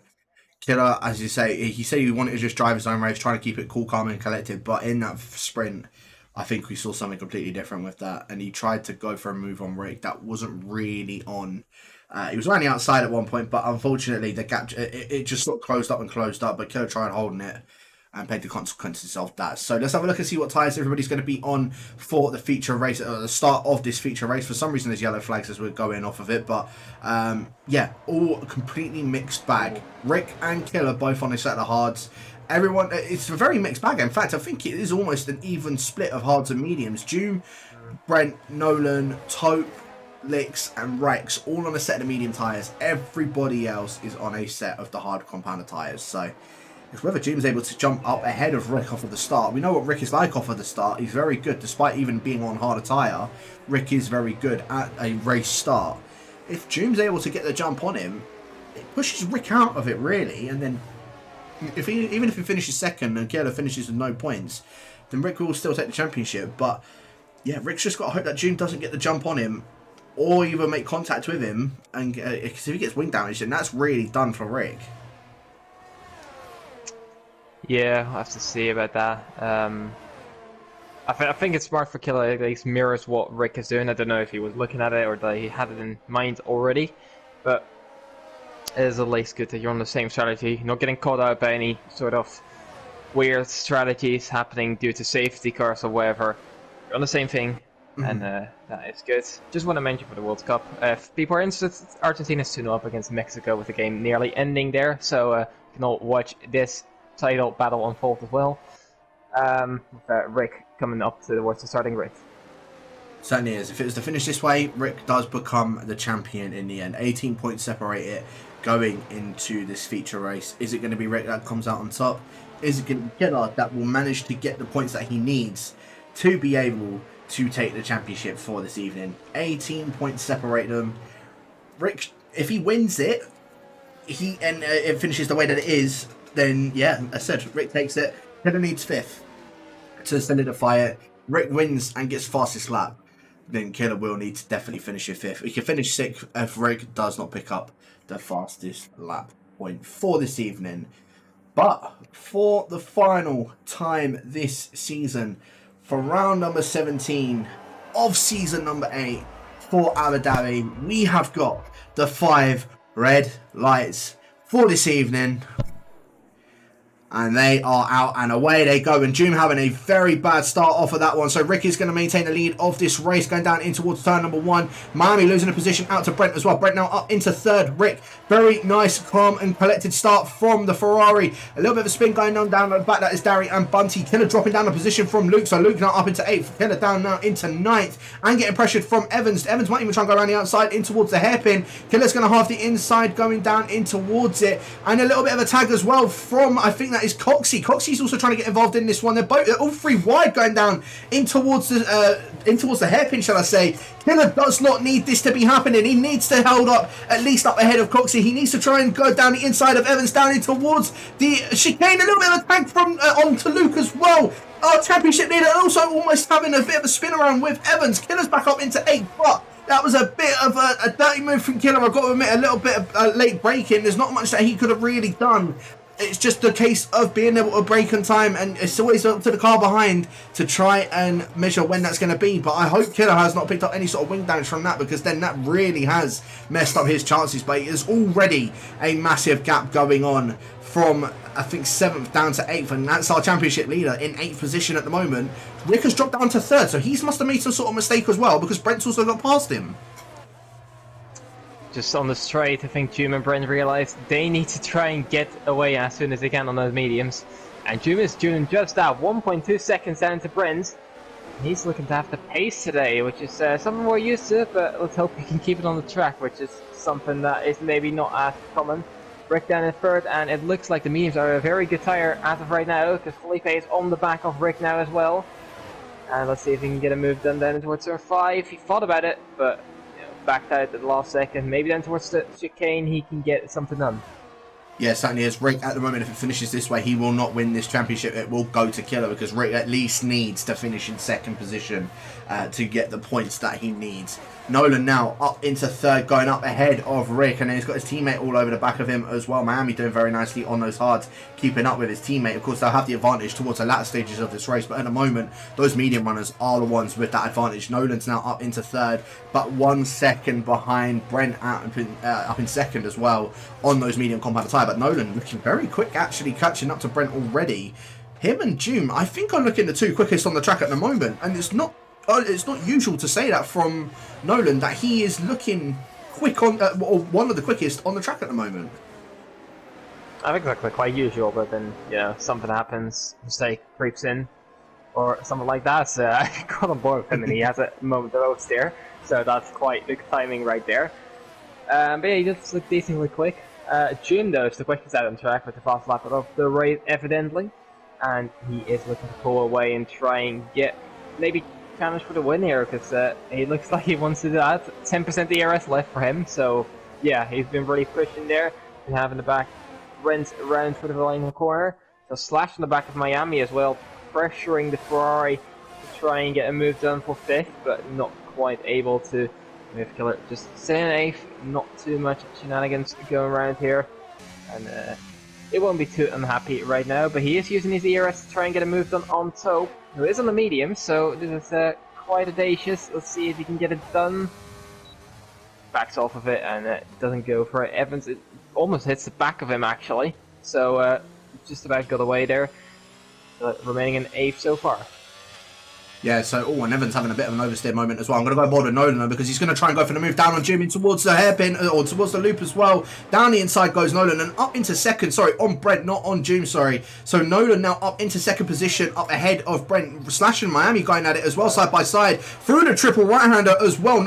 Killer, as you say, he said he wanted to just drive his own race, trying to keep it cool, calm, and collected. But in that sprint, I think we saw something completely different with that. And he tried to go for a move on Rick that wasn't really on. He was running outside at one point, but unfortunately, the gap it just sort of closed up and closed up. But Killer tried holding it and paid the consequences of that. So let's have a look and see what tyres everybody's going to be on for the feature race, at the start of this feature race. For some reason, there's yellow flags as we're going off of it, but yeah, all completely mixed bag. Rick and Killer both on a set of hards. Everyone, it's a very mixed bag. In fact, I think it is almost an even split of hards and mediums. Doom, Brent, Nolan, Taupe, Licks and Rex all on a set of medium tyres. Everybody else is on a set of the hard compounder tyres. So if whether Jim's able to jump up ahead of Rick off of the start. We know what Rick is like off of the start. He's very good, despite even being on harder tyre. Rick is very good at a race start. If Jim's able to get the jump on him, it pushes Rick out of it, really. And then, even if he finishes second and Killer finishes with no points, then Rick will still take the championship. But, yeah, Rick's just got to hope that Jim doesn't get the jump on him, or even make contact with him. And if he gets wing damage, then that's really done for Rick. Yeah, I'll have to see about that. I think it's smart for Killer, at least mirrors what Rick is doing. I don't know if he was looking at it or that he had it in mind already, but it is at least good that you're on the same strategy. You're not getting caught out by any sort of weird strategies happening due to safety cars or whatever. You're on the same thing, and that is good. Just want to mention for the World Cup, if people are interested, Argentina's 2-0 up against Mexico with the game nearly ending there, so you can all watch this title battle unfold as well. With Rick coming up towards the starting grid. Certainly is. If it was to finish this way, Rick does become the champion in the end. 18 points separate it going into this feature race. Is it going to be Rick that comes out on top? Is it going to be Killer that will manage to get the points that he needs to be able to take the championship for this evening? 18 points separate them. Rick, if he wins it, it finishes the way that it is, then yeah, as I said, Rick takes it. Killer needs 5th to solidify it. Rick wins and gets fastest lap, then Killer will need to definitely finish it 5th. He can finish 6th if Rick does not pick up the fastest lap point for this evening. But for the final time this season, for round number 17 of season number 8 for Abu Dhabi, we have got the 5 red lights for this evening. And they are out and away they go. And Doom having a very bad start off of that one. So Rick is going to maintain the lead of this race going down in towards turn number 1. Miami losing a position out to Brent as well. Brent now up into 3rd. Rick, very nice, calm and collected start from the Ferrari. A little bit of a spin going on down at the back. That is Dari and Bunty. Killer dropping down a position from Luke. So Luke now up into 8th. Killer down now into 9th. And getting pressured from Evans. Evans might even try and go around the outside in towards the hairpin. Killer's going to half the inside going down in towards it. And a little bit of a tag as well from, I think that is Coxie. Coxie's also trying to get involved in this one. They're all 3 wide going down in towards the hairpin, shall I say. Killer does not need this to be happening. He needs to hold up at least up ahead of Coxie. He needs to try and go down the inside of Evans down in towards the chicane. A little bit of a tag from onto Luke as well. Our championship leader also almost having a bit of a spin around with Evans. Killer's back up into 8th, but that was a bit of a dirty move from Killer. I've got to admit, a little bit of late braking. There's not much that he could have really done. It's just a case of being able to brake on time, and it's always up to the car behind to try and measure when that's going to be. But I hope Killer has not picked up any sort of wing damage from that, because then that really has messed up his chances. But there's already a massive gap going on from, I think, 7th down to 8th, and that's our championship leader in 8th position at the moment. Rick has dropped down to 3rd, so he must have made some sort of mistake as well, because Brent's also got past him. Just on the straight, I think Doom and Brent realized they need to try and get away as soon as they can on those mediums. And Doom is doing just that, 1.2 seconds down to Brent. He's looking to have the pace today, which is something we're used to, but let's hope he can keep it on the track, which is something that is maybe not as common. Rick down in 3rd, and it looks like the mediums are a very good tire as of right now, because Felipe is on the back of Rick now as well. And let's see if he can get a move done down towards turn 5. He thought about it, but backed out at the last second. Maybe down towards the chicane he can get something done. Yeah, certainly is. Rick, at the moment, if it finishes this way, he will not win this championship. It will go to Killer because Rick at least needs to finish in second position to get the points that he needs. Nolan now up into third, going up ahead of Rick, and then he's got his teammate all over the back of him as well. Miami doing very nicely on those hards, keeping up with his teammate. Of course, they'll have the advantage towards the latter stages of this race, but at the moment, those medium runners are the ones with that advantage. Nolan's now up into third, but 1 second behind Brent up in second as well on those medium compound tire. But Nolan looking very quick, actually catching up to Brent already. Him and June, I think, are looking the two quickest on the track at the moment, and it's not usual to say that from Nolan, that he is looking quick on, or one of the quickest on the track at the moment. I think that's quite usual, but then, you know, something happens, mistake creeps in, or something like that. So I got on board with him, and he has a moment of oats there, so that's quite the timing right there. But yeah, he just looked decently quick. June, though, is the quickest out on the track with the fast lap of the race, evidently, and he is looking to pull away and try and get maybe challenge for the win here, because he looks like he wants to do that. 10% DRS left for him, so yeah, he's been really pushing there and having the back rent around for the line in the corner. So Slash in the back of Miami as well, pressuring the Ferrari to try and get a move done for 5th, but not quite able to. Move Killer just staying in 8th, not too much shenanigans going around here, and it won't be too unhappy right now, but he is using his ERS to try and get a move done on Tope, who is on the medium, so this is quite audacious. Let's see if he can get it done. Backs off of it and doesn't go for it. Evans, it almost hits the back of him actually, so just about got away there. Remaining in 8th so far. Yeah, so, and Evans having a bit of an oversteer moment as well. I'm going to go bold with Nolan though, because he's going to try and go for the move down on Jimmy towards the hairpin, or towards the loop as well. Down the inside goes Nolan, and up into second, sorry, on Brent, not on June, sorry. So Nolan now up into second position, up ahead of Brent. Slash and Miami going at it as well, side by side. Through the triple right-hander as well.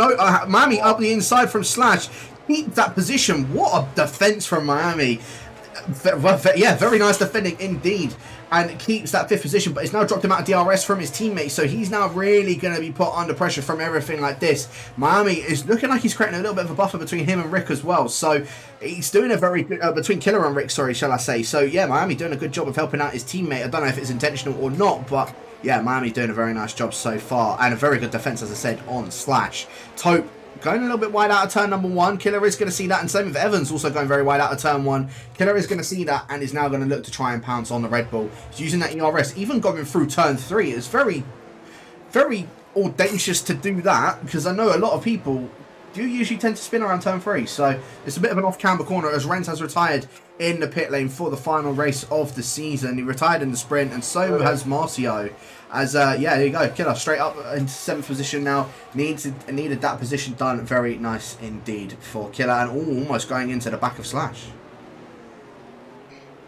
Miami up the inside from Slash. Keep that position. What a defense from Miami. Yeah, very nice defending indeed, and keeps that 5th position, but it's now dropped him out of DRS from his teammates, so he's now really going to be put under pressure from everything like this. Miami is looking like he's creating a little bit of a buffer between him and Rick as well, so he's doing a very good, between Killer and Rick, sorry, shall I say. So yeah, Miami doing a good job of helping out his teammate. I don't know if it's intentional or not, but yeah, Miami doing a very nice job so far, and a very good defense, as I said, on Slash. Tope going a little bit wide out of turn number 1. Killer is going to see that, and same with Evans also going very wide out of turn 1. Killer is going to see that and is now going to look to try and pounce on the Red Bull. He's using that ERS, even going through turn 3. It's very, very audacious to do that, because I know a lot of people do usually tend to spin around turn 3. So it's a bit of an off-camber corner, as Rens has retired in the pit lane for the final race of the season. He retired in the sprint, and so has Marcio. As yeah, there you go, Killer straight up into 7th position now. Needed that position done. Very nice indeed for Killer, and almost going into the back of Slash.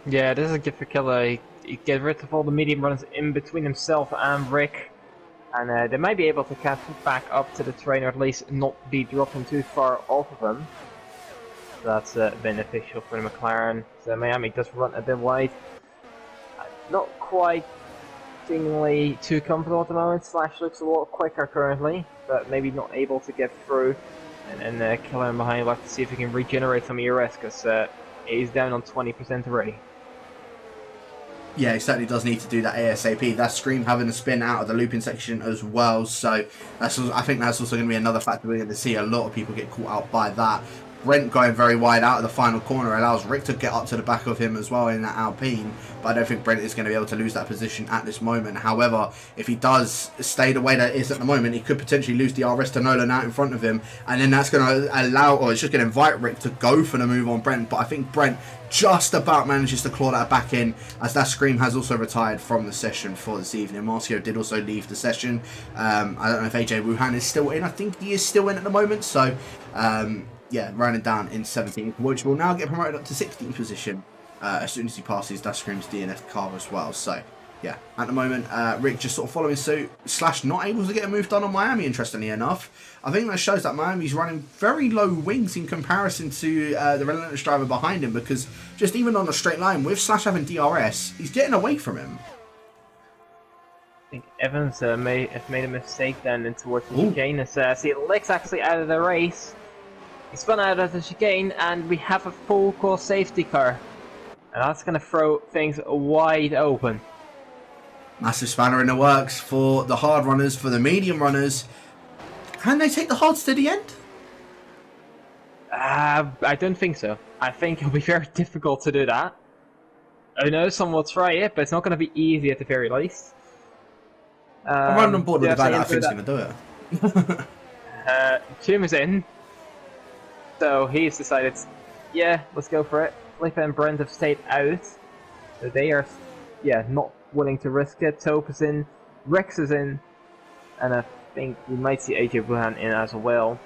Yeah, this is a gift for Killer. He get rid of all the medium runs in between himself and Rick, and they might be able to catch back up to the train, or at least not be dropping too far off of him. That's beneficial for the McLaren. So Miami does run a bit wide. Not quite seemingly too comfortable at the moment. Slash looks a lot quicker currently, but maybe not able to get through. And then Killer in behind. We'll have to see if he can regenerate some ERS, because he's down on 20% already. Yeah, he certainly does need to do that ASAP. That Scream having a spin out of the looping section as well, so that's, I think that's also going to be another factor we're going to see. A lot of people get caught out by that. Brent going very wide out of the final corner allows Rick to get up to the back of him as well in that Alpine, but I don't think Brent is going to be able to lose that position at this moment. However, if he does stay the way that it is at the moment, he could potentially lose the RS to Nolan out in front of him, and then that's going to allow, or it's just going to invite Rick to go for the move on Brent. But I think Brent just about manages to claw that back in, as that Scream has also retired from the session for this evening. Marcio did also leave the session. I don't know if AJ Wuhan is still in. I think he is still in at the moment, so yeah, running down in 17th, which will now get promoted up to 16th position as soon as he passes that Scream's DNF car as well. So yeah, at the moment, Rick just sort of following suit. Slash not able to get a move done on Miami, interestingly enough. I think that shows that Miami's running very low wings in comparison to the relentless driver behind him, because just even on a straight line, with Slash having DRS, he's getting away from him. I think Evans may have made a mistake then in towards the chicane, as see Lex actually out of the race. He spun out of the chicane, and we have a full course safety car And that's going to throw things wide open. Massive spanner in the works for the hard runners, for the medium runners. Can they take the hards to the end? I don't think so. I think it'll be very difficult to do that. I know some will try it, but it's not going to be easy at the very least. I'm running on board with the guy that I think's think going to do it. Jim is in. So he's decided, yeah, let's go for it. Felipe and Brent have stayed out. So they are, yeah, not willing to risk it. Taupe is in, Rex is in, and I think we might see AJ Wuhan in as well.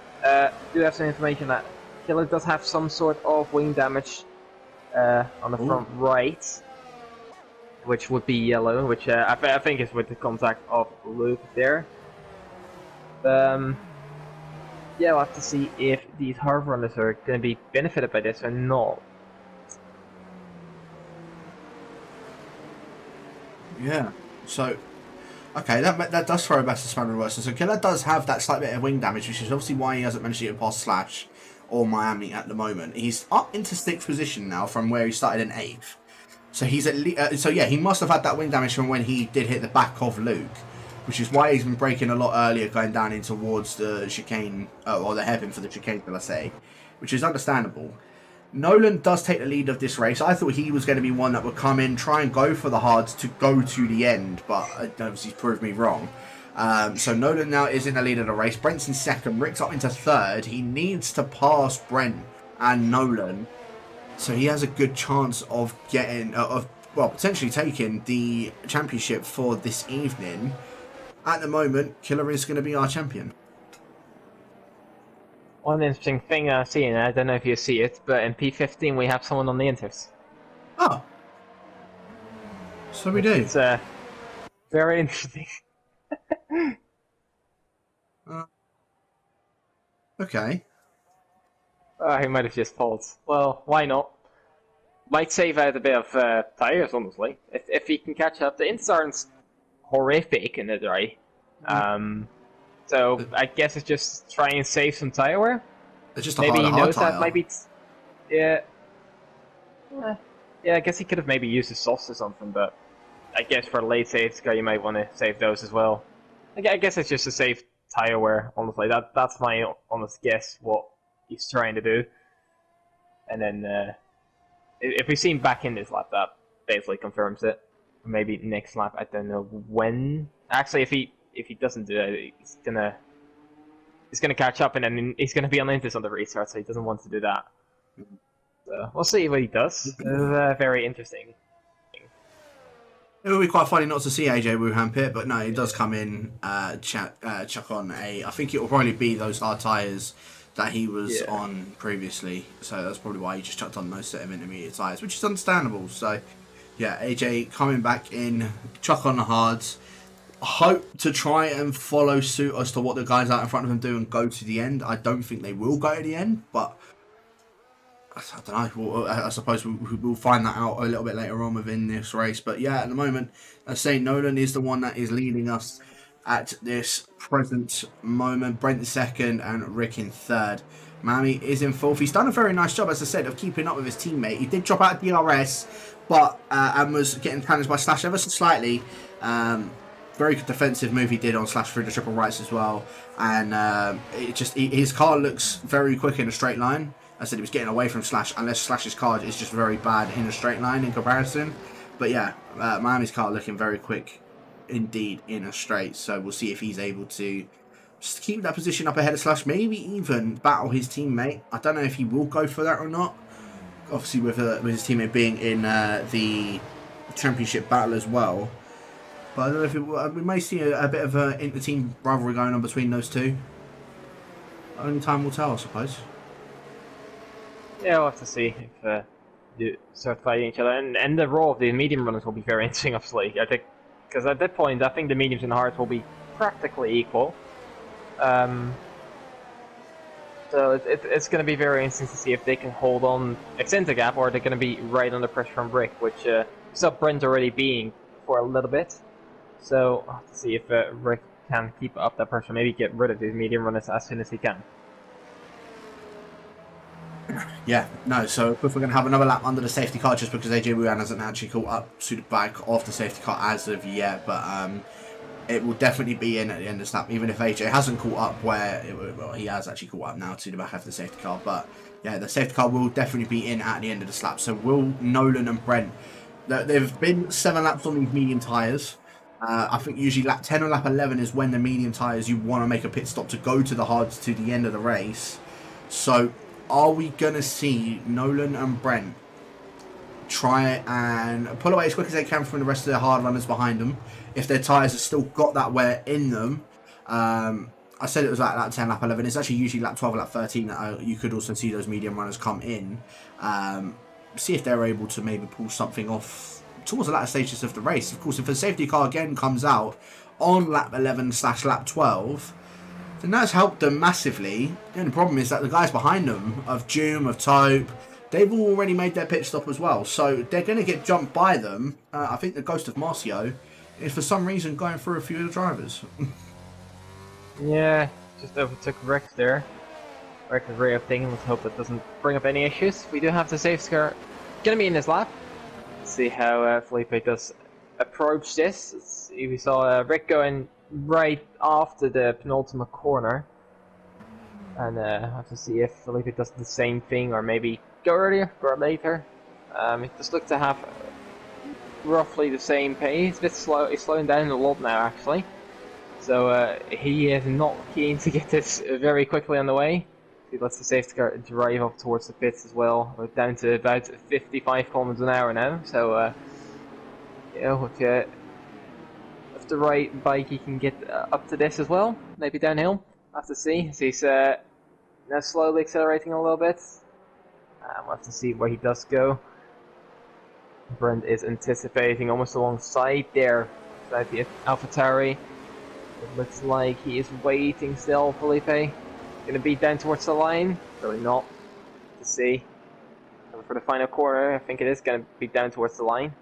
Do have some information that Killer does have some sort of wing damage on the front right, which would be yellow, which I think is with the contact of Luke there. Yeah, we'll have to see if these hard runners are going to be benefited by this or not. Yeah, so okay, that does throw a better spanner in the works. So Killer does have that slight bit of wing damage, which is obviously why he hasn't managed to get past Slash or Miami at the moment. He's up into 6th position now from where he started in 8th. So he's at least, so yeah, he must have had that wing damage from when he did hit the back of Luke, which is why he's been braking a lot earlier, going down in towards the chicane, or the hairpin for the chicane, will I say, which is understandable. Nolan does take the lead of this race. I thought he was going to be one that would come in, try and go for the hards to go to the end, but obviously he's proved me wrong. So Nolan now is in the lead of the race. Brent's in 2nd. Rick's up into 3rd. He needs to pass Brent and Nolan, so he has a good chance of getting, well, potentially taking the championship for this evening. At the moment, Killer is going to be our champion. One interesting thing I've seen, I don't know if you see it, but in P15 we have someone on the Inters. Oh. So we do. It's very interesting. Okay. He might have just pulled. Well, why not? Might save out a bit of tires, honestly. If he can catch up. The Inters aren't horrific in the dry. So I guess it's just try and save some tire wear. It's just a maybe hard, he knows tire. that. Maybe it's, yeah. Yeah, I guess he could have maybe used his softs or something, but I guess for a late saves guy, you might want to save those as well. I guess it's just to save tire wear. Honestly, that's my honest guess what he's trying to do. And then if we see him back in this lap, that basically confirms it. Maybe next lap, I don't know when. Actually, if he doesn't do it, he's gonna catch up, and then he's gonna be on Inters on the restart, so he doesn't want to do that. So we'll see what he does. It's very interesting. It would be quite funny not to see AJ Wuhan pit, but no, he does come in, chuck on I think it will probably be those hard tyres that he was on previously, so that's probably why he just chucked on those set of intermediate tyres, which is understandable. So yeah, AJ coming back in, chuck on the hards, hope to try and follow suit as to what the guys out in front of him do and go to the end. I don't think they will go to the end, but I don't know. I suppose we'll find that out a little bit later on within this race. But yeah, at the moment, I say Nolan is the one that is leading us at this present moment. Brent in 2nd and Rick in 3rd. Miami is in 4th. He's done a very nice job, as I said, of keeping up with his teammate. He did drop out of DRS, but and was getting challenged by Slash ever so slightly. Very good defensive move he did on Slash through the triple rights as well. And his car looks very quick in a straight line. I said he was getting away from Slash, unless Slash's car is just very bad in a straight line in comparison. But yeah, Miami's car looking very quick indeed in a straight. So we'll see if he's able to just keep that position up ahead of Slash, maybe even battle his teammate. I don't know if he will go for that or not. Obviously with his teammate being in the championship battle as well. But I don't know if we may see a bit of an inter-team rivalry going on between those two. Only time will tell, I suppose. Yeah, we'll have to see if they start fighting each other. And the role of the medium runners will be very interesting, obviously. I think, because at that point, I think the mediums and the hards will be practically equal. So it's going to be very interesting to see if they can hold on, extend the gap, or they're going to be right under pressure from Rick, which we saw Brent already being for a little bit. So we'll have to see if Rick can keep up that pressure, maybe get rid of these medium runners as soon as he can. Yeah, no, so if we're going to have another lap under the safety car just because AJ Wuhan hasn't actually caught up to the back of the safety car as of yet, but it will definitely be in at the end of the lap, even if AJ hasn't caught up well, he has actually caught up now to the back of the safety car, but yeah, the safety car will definitely be in at the end of the lap. So will Nolan and Brent, there have been 7 laps on these medium tyres. I think usually lap 10 or lap 11 is when the medium tyres you want to make a pit stop to go to the hards to the end of the race. So are we going to see Nolan and Brent try and pull away as quick as they can from the rest of the hard runners behind them if their tyres have still got that wear in them? I said it was like lap 10, lap 11. It's actually usually lap 12 or lap 13 that you could also see those medium runners come in. See if they're able to maybe pull something off towards the latter stages of the race. Of course, if the safety car again comes out on lap 11/lap 12, then that's helped them massively. The only problem is that the guys behind them, of Doom, of Taupe, they've already made their pit stop as well. So they're going to get jumped by them. I think the Ghost of Marcio is for some reason going through a few of the drivers. Yeah, just overtook Rick there. Rick is very updating. Let's hope it doesn't bring up any issues. We do have the safety car going to be in this lap. Let's see how Felipe does approach this. We saw Rick going right after the penultimate corner. And have to see if Felipe does the same thing or maybe go earlier or later. It just looks to have roughly the same pace. It's a bit slow. He's slowing down a lot now actually. So he is not keen to get this very quickly on the way. He lets the safety car drive up towards the pits as well. We're down to about 55 kilometers an hour now. So you know, if the right bike, he can get up to this as well. Maybe downhill. Have to see. So he's now slowly accelerating a little bit. We'll have to see where he does go. Brent is anticipating almost alongside there, beside the AlphaTauri. It looks like he is waiting still, Felipe. Gonna be down towards the line? Really not. To see. And for the final corner, I think it is gonna be down towards the line.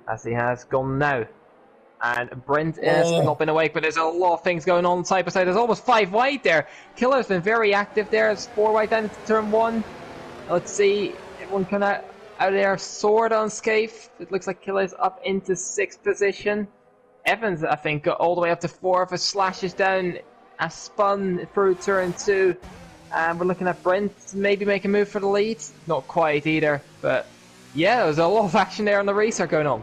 As he has gone now. And Brent has not been awake, but there's a lot of things going on side by side. There's almost 5 wide there. Killer's been very active there. It's 4 wide down to turn 1. Let's see. Everyone kind of out there, sword unscathed. It looks like Killer's up into 6th position. Evans, I think, got all the way up to 4 for slashes down. A spun through turn 2. And we're looking at Brent maybe make a move for the lead. Not quite either, but yeah, there's a lot of action there on the restart going on.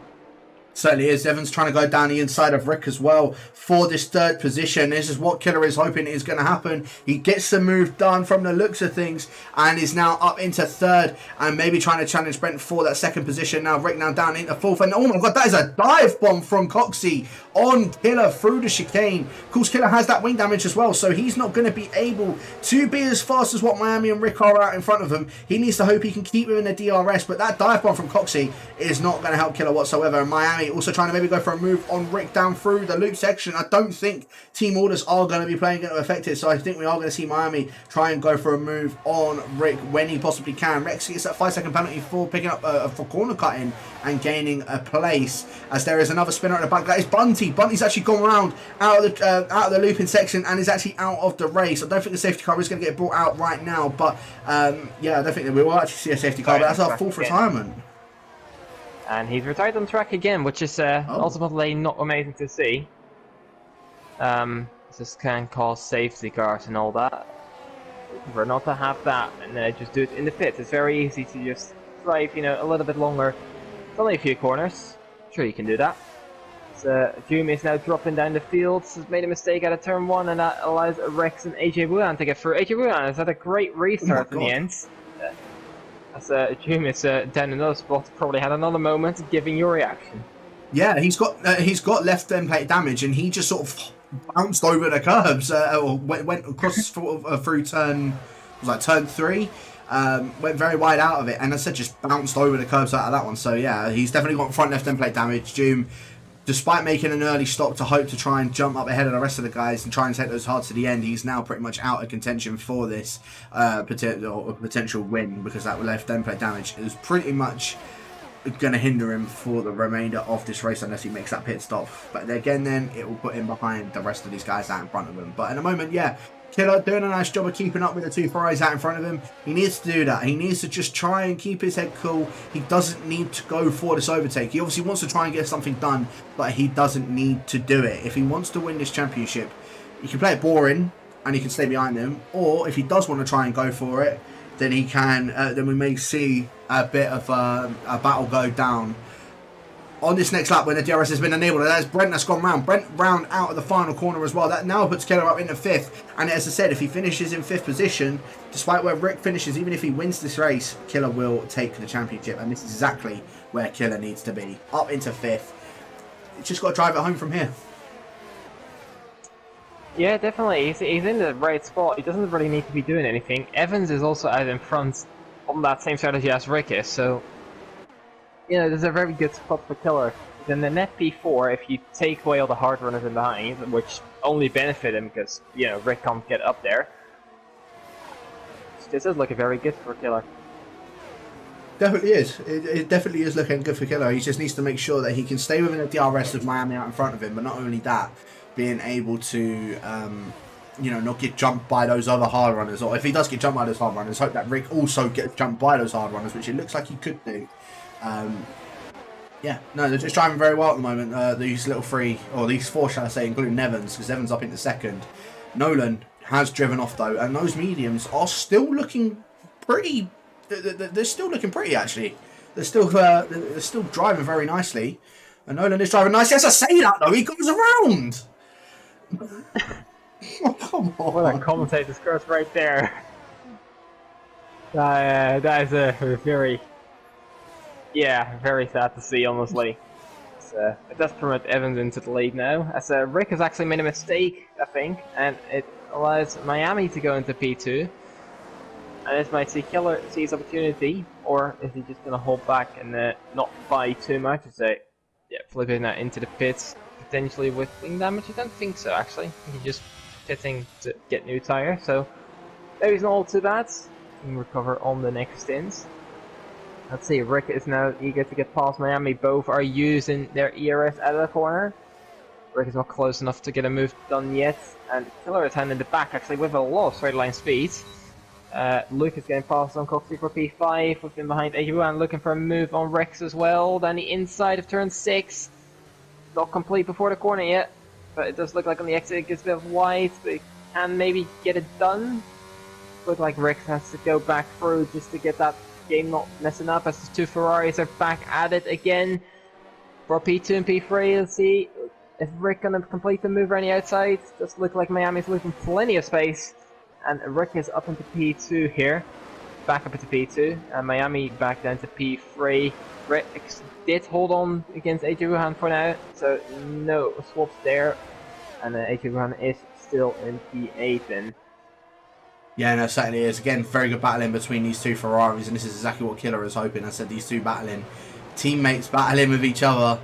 Certainly is. Evans trying to go down the inside of Rick as well for this 3rd position. This is what Killer is hoping is going to happen. He gets the move done from the looks of things and is now up into 3rd and maybe trying to challenge Brent for that 2nd position. Now Rick now down into 4th, and oh my god, that is a dive bomb from Coxey on Killer through the chicane. Of course, Killer has that wing damage as well, so he's not going to be able to be as fast as what Miami and Rick are out in front of him. He needs to hope he can keep him in the DRS, but that dive bomb from Coxey is not going to help Killer whatsoever. And Miami also trying to maybe go for a move on Rick down through the loop section. I don't think team orders are going to be going to affect it, so I think we are going to see Miami try and go for a move on Rick when he possibly can. Rex gets that 5-second penalty for picking up for corner cutting and gaining a place, as there is another spinner at the back. That is Bunty. Bunty's actually gone around out of the looping section and is actually out of the race. I don't think the safety car is going to get brought out right now, but yeah, I don't think that we will actually see a safety car, but that's our 4th retirement. And he's retired on track again, which is ultimately not amazing to see. This can cause safety cars and all that. For not to have that and just do it in the pits, it's very easy to just drive, you know, a little bit longer. It's only a few corners. Sure, you can do that. So Jumi is now dropping down the field. Has made a mistake out of turn 1, and that allows Rex and AJ Wuhan to get through. AJ Wuhan has had a great restart in the end. As Jumi is down in another spot, probably had another moment. Giving your reaction. Yeah, he's got left end plate damage, and he just sort of bounced over the curbs, or went across through turn, turn 3. Went very wide out of it, and as I said, just bounced over the curbs out of that one. So yeah, he's definitely got front left end plate damage. Doom, despite making an early stop to hope to try and jump up ahead of the rest of the guys and try and take those hard to the end, he's now pretty much out of contention for this potential win, because that left end plate damage is pretty much going to hinder him for the remainder of this race unless he makes that pit stop. But again, then it will put him behind the rest of these guys out in front of him. But in a moment, yeah, Killer doing a nice job of keeping up with the two Ferraris out in front of him. He needs to do that. He needs to just try and keep his head cool. He doesn't need to go for this overtake. He obviously wants to try and get something done, but he doesn't need to do it. If he wants to win this championship, he can play it boring and he can stay behind them. Or if he does want to try and go for it, then he can. Then we may see a bit of a battle go down on this next lap when the DRS has been enabled. That's Brent that's gone round. Brent round out of the final corner as well. That now puts Killer up into 5th. And as I said, if he finishes in 5th position, despite where Rick finishes, even if he wins this race, Killer will take the championship. And this is exactly where Killer needs to be. Up into 5th. He's just got to drive it home from here. Yeah, definitely. He's in the right spot. He doesn't really need to be doing anything. Evans is also out in front on that same strategy as Rick is, so you know, there's a very good spot for Killer. Then the net P4, if you take away all the hard runners in behind, which only benefit him because, you know, Rick can't get up there. This is looking very good for Killer. Definitely is. It definitely is looking good for Killer. He just needs to make sure that he can stay within the DRS of Miami out in front of him, but not only that, being able to, you know, not get jumped by those other hard runners. Or if he does get jumped by those hard runners, hope that Rick also gets jumped by those hard runners, which it looks like he could do. Yeah, no, they're just driving very well at the moment. These little three, or these four, shall I say, including Evans, because Evans up into 2nd. Nolan has driven off though, and those mediums are still looking pretty. They're still looking pretty actually. They're still driving very nicely, and Nolan is driving nicely. As I say that though, he goes around. Oh, come on! What a commentator's curse right there. That is a very. Yeah, very sad to see, honestly. It does promote Evans into the lead now, as Rick has actually made a mistake, I think, and it allows Miami to go into P2. And this might see Killer see his opportunity, or is he just going to hold back and not buy too much? So, yeah, flipping that into the pits, potentially with wing damage? I don't think so, actually. I think he's just pitting to get new tyre, so maybe it's not all too bad. He can recover on the next stints. Let's see, Rick is now eager to get past Miami. Both are using their ERS out of the corner. Rick is not close enough to get a move done yet. And Killer is handing it back, actually, with a lot of straight line speed. Luke is getting past on Coxie for P5, with him behind Ajuan, looking for a move on Rex as well. Down the inside of turn 6. Not complete before the corner yet, but it does look like on the exit it gets a bit wide, but it can maybe get it done. Look like Rex has to go back through just to get that game not messing up, as the two Ferraris are back at it again for P2 and P3. Let's see if Rick gonna complete the move around the outside. Does look like Miami's leaving plenty of space, and Rick is up into P2 here, back up into P2, and Miami back down to P3. Rick did hold on against AJ Wuhan for now, so no swaps there, and AJ Wuhan is still in P8 then. Yeah, no, certainly is. Again, very good battling between these two Ferraris, and this is exactly what Killer is hoping. I said these two battling, teammates battling with each other.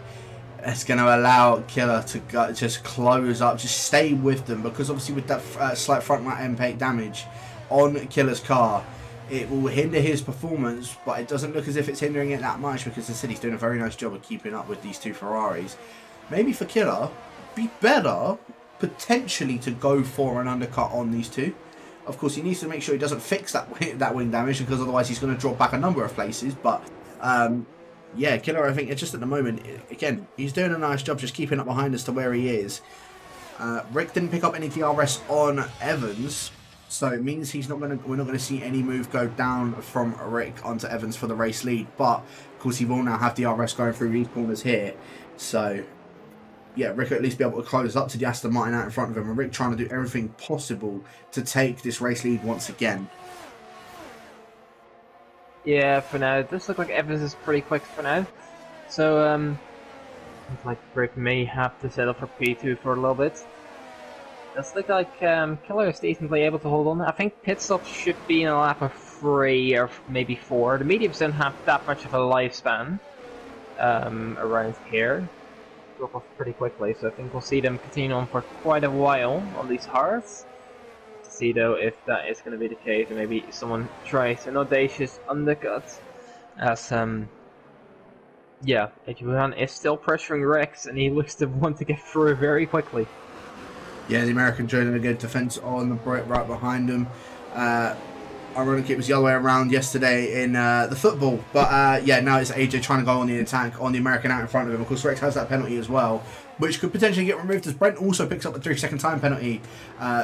It's going to allow Killer to just close up, just stay with them, because obviously with that slight front right impact damage on Killer's car, it will hinder his performance, but it doesn't look as if it's hindering it that much, because the city's doing a very nice job of keeping up with these two Ferraris. Maybe for Killer, be better potentially to go for an undercut on these two. Of course, he needs to make sure he doesn't fix that wing damage, because otherwise he's going to drop back a number of places. But yeah, Killer, I think, just at the moment, again, he's doing a nice job just keeping up behind us to where he is. Rick didn't pick up any DRS on Evans, so it means we're not going to see any move go down from Rick onto Evans for the race lead. But of course, he will now have DRS going through these corners here. So yeah, Rick will at least be able to close up to the Aston Martin out in front of him, and Rick trying to do everything possible to take this race lead once again. Yeah, for now, it does look like Evans is pretty quick for now. So, looks like Rick may have to settle for P2 for a little bit. Does look like Killer is decently able to hold on. I think pit stop should be in a lap of 3 or maybe 4. The mediums don't have that much of a lifespan around here. Drop off pretty quickly, so I think we'll see them continue on for quite a while on these hards. To see though if that is going to be the case, and maybe someone tries an audacious undercut, as yeah, Wuhan is still pressuring Rex, and he looks to want to get through very quickly. Yeah, the American joining a good defence on the Brit right behind him. Ironically, it was the other way around yesterday in the football. But yeah, now it's AJ trying to go on the attack on the American out in front of him. Of course, Rex has that penalty as well, which could potentially get removed as Brent also picks up the 3-second time penalty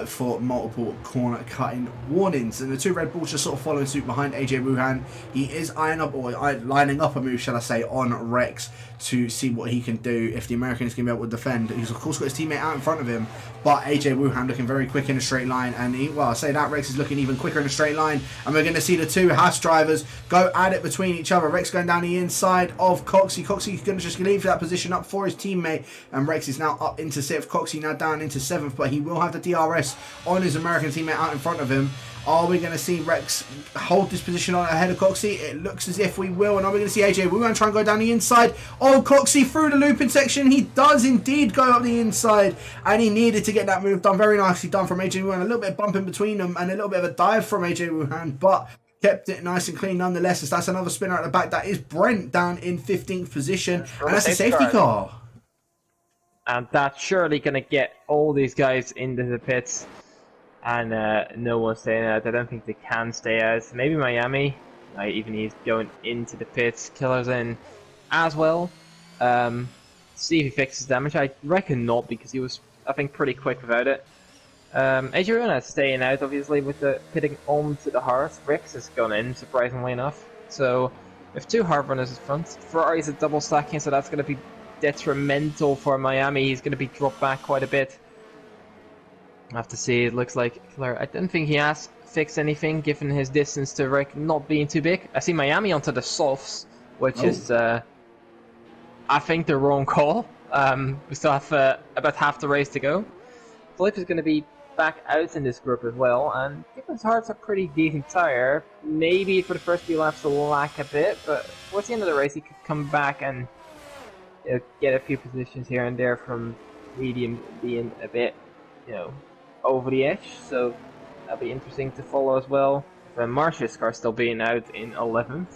for multiple corner cutting warnings. And the two Red Bulls just sort of following suit behind AJ Wuhan. He is lining up a move, shall I say, on Rex to see what he can do if the American is going to be able to defend. He's of course got his teammate out in front of him, but AJ Wuhan looking very quick in a straight line, and I say that Rex is looking even quicker in a straight line, and we're going to see the two Haas drivers go at it between each other. Rex going down the inside of Coxie. Coxie's going to just leave that position up for his teammate, and Rex is now up into 6th. Coxie now down into 7th, but he will have the DRS on his American teammate out in front of him. Are we going to see Rex hold this position on ahead of Coxie? It looks as if we will. And are we going to see AJ Wuhan try and go down the inside of Coxie through the looping section? He does indeed go up the inside. And he needed to get that move done. Very nicely done from AJ Wuhan. A little bit of bumping between them and a little bit of a dive from AJ Wuhan. But kept it nice and clean nonetheless. As that's another spinner at the back. That is Brent down in 15th position. And that's a safety car. And that's surely going to get all these guys into the pits. And no one's staying out. I don't think they can stay out. Maybe Miami. Even he's going into the pits. Killer's in as well. See if he fixes damage. I reckon not, because he was, I think, pretty quick without it. Adriana is staying out, obviously, with the pitting onto the hearth. Rex has gone in, surprisingly enough. So, with two hard runners in front. Ferrari's a double stacking, so that's going to be detrimental for Miami. He's going to be dropped back quite a bit. I have to see. It looks like Killer. I don't think he has fixed anything, given his distance to Rick not being too big. I see Miami onto the softs, which is, I think, the wrong call. We still have about half the race to go. Philippe is going to be back out in this group as well, and Gibbons Hart's a pretty decent tire. Maybe for the first few laps will lack a bit, but towards the end of the race he could come back and get a few positions here and there from medium being a bit, over the edge, so that'll be interesting to follow as well. And Marcia's car still being out in 11th.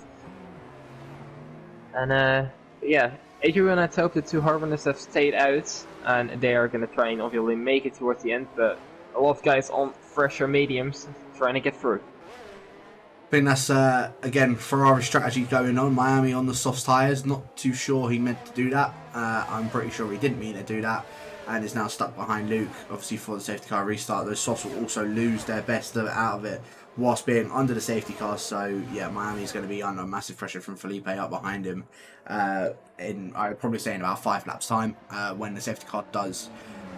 And yeah, Adrian and Hope, the two Harvarders, have stayed out, and they are going to try and obviously make it towards the end, but a lot of guys on fresher mediums trying to get through. I think that's, again, Ferrari strategy going on. Miami on the soft tyres. Not too sure he meant to do that. I'm pretty sure he didn't mean to do that. And is now stuck behind Luke, obviously, for the safety car restart. Those softs will also lose their best out of it whilst being under the safety car. So, yeah, Miami's going to be under massive pressure from Felipe up behind him in, I would probably say, in about 5 laps' time when the safety car does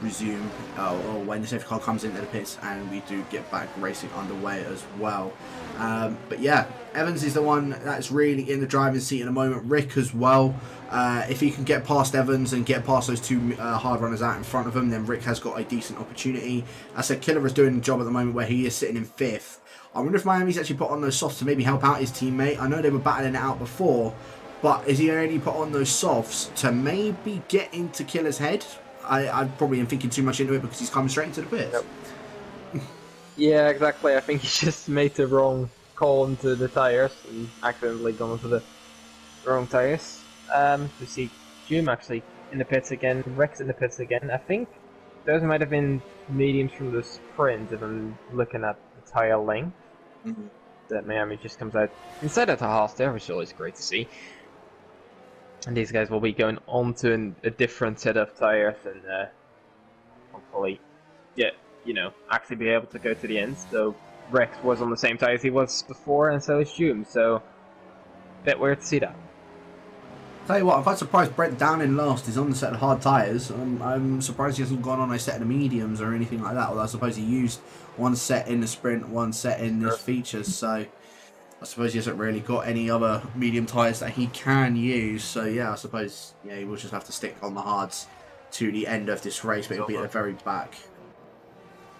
resume, or when the safety car comes into the pits and we do get back racing underway as well. But yeah, Evans is the one that's really in the driving seat at the moment. Rick as well. If he can get past Evans and get past those two hard runners out in front of him, then Rick has got a decent opportunity. I said Killer is doing the job at the moment where he is sitting in 5th. I wonder if Miami's actually put on those softs to maybe help out his teammate. I know they were battling it out before, but is he already put on those softs to maybe get into Killer's head? I probably am thinking too much into it because he's coming straight into the pits. Yep. Yeah, exactly. I think he just made the wrong call into the tyres and accidentally gone into the wrong tyres. We see Jim actually in the pits again, Rex in the pits again. I think those might have been mediums from the sprint if I'm looking at the tyre length. That Miami just comes out instead of the half there, which is always great to see. And these guys will be going on to a different set of tyres and hopefully actually be able to go to the end. So Rex was on the same tyres he was before, and so is June, so a bit weird to see that. Tell you what, I'm quite surprised Brent down in last is on the set of hard tyres. I'm surprised he hasn't gone on a set of the mediums or anything like that, although I suppose he used one set in the sprint, one set in this features, so I suppose he hasn't really got any other medium tyres that he can use. So yeah, I suppose he will just have to stick on the hards to the end of this race, but he'll be at the very back.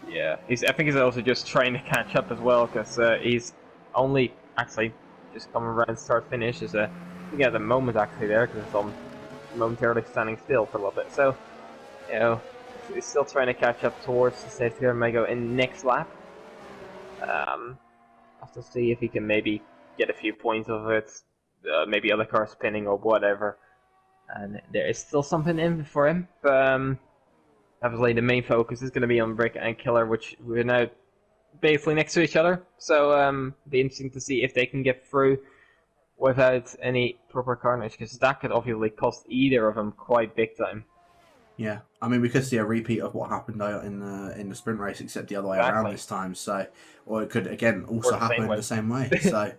Yeah, I think he's also just trying to catch up as well, because he's only actually just coming around start-finish. Is the moment actually there, because it's momentarily standing still for a little bit. So, he's still trying to catch up towards the safety car and may go in next lap. Have to see if he can maybe get a few points of it, maybe other cars spinning or whatever. And there is still something in for him. But obviously the main focus is going to be on Rick and Killer, which we're now basically next to each other. So be interesting to see if they can get through without any proper carnage, because that could obviously cost either of them quite big time. Yeah, I mean, we could see a repeat of what happened in the sprint race, except the other way around this time. So, or it could again also happen in the same way. So,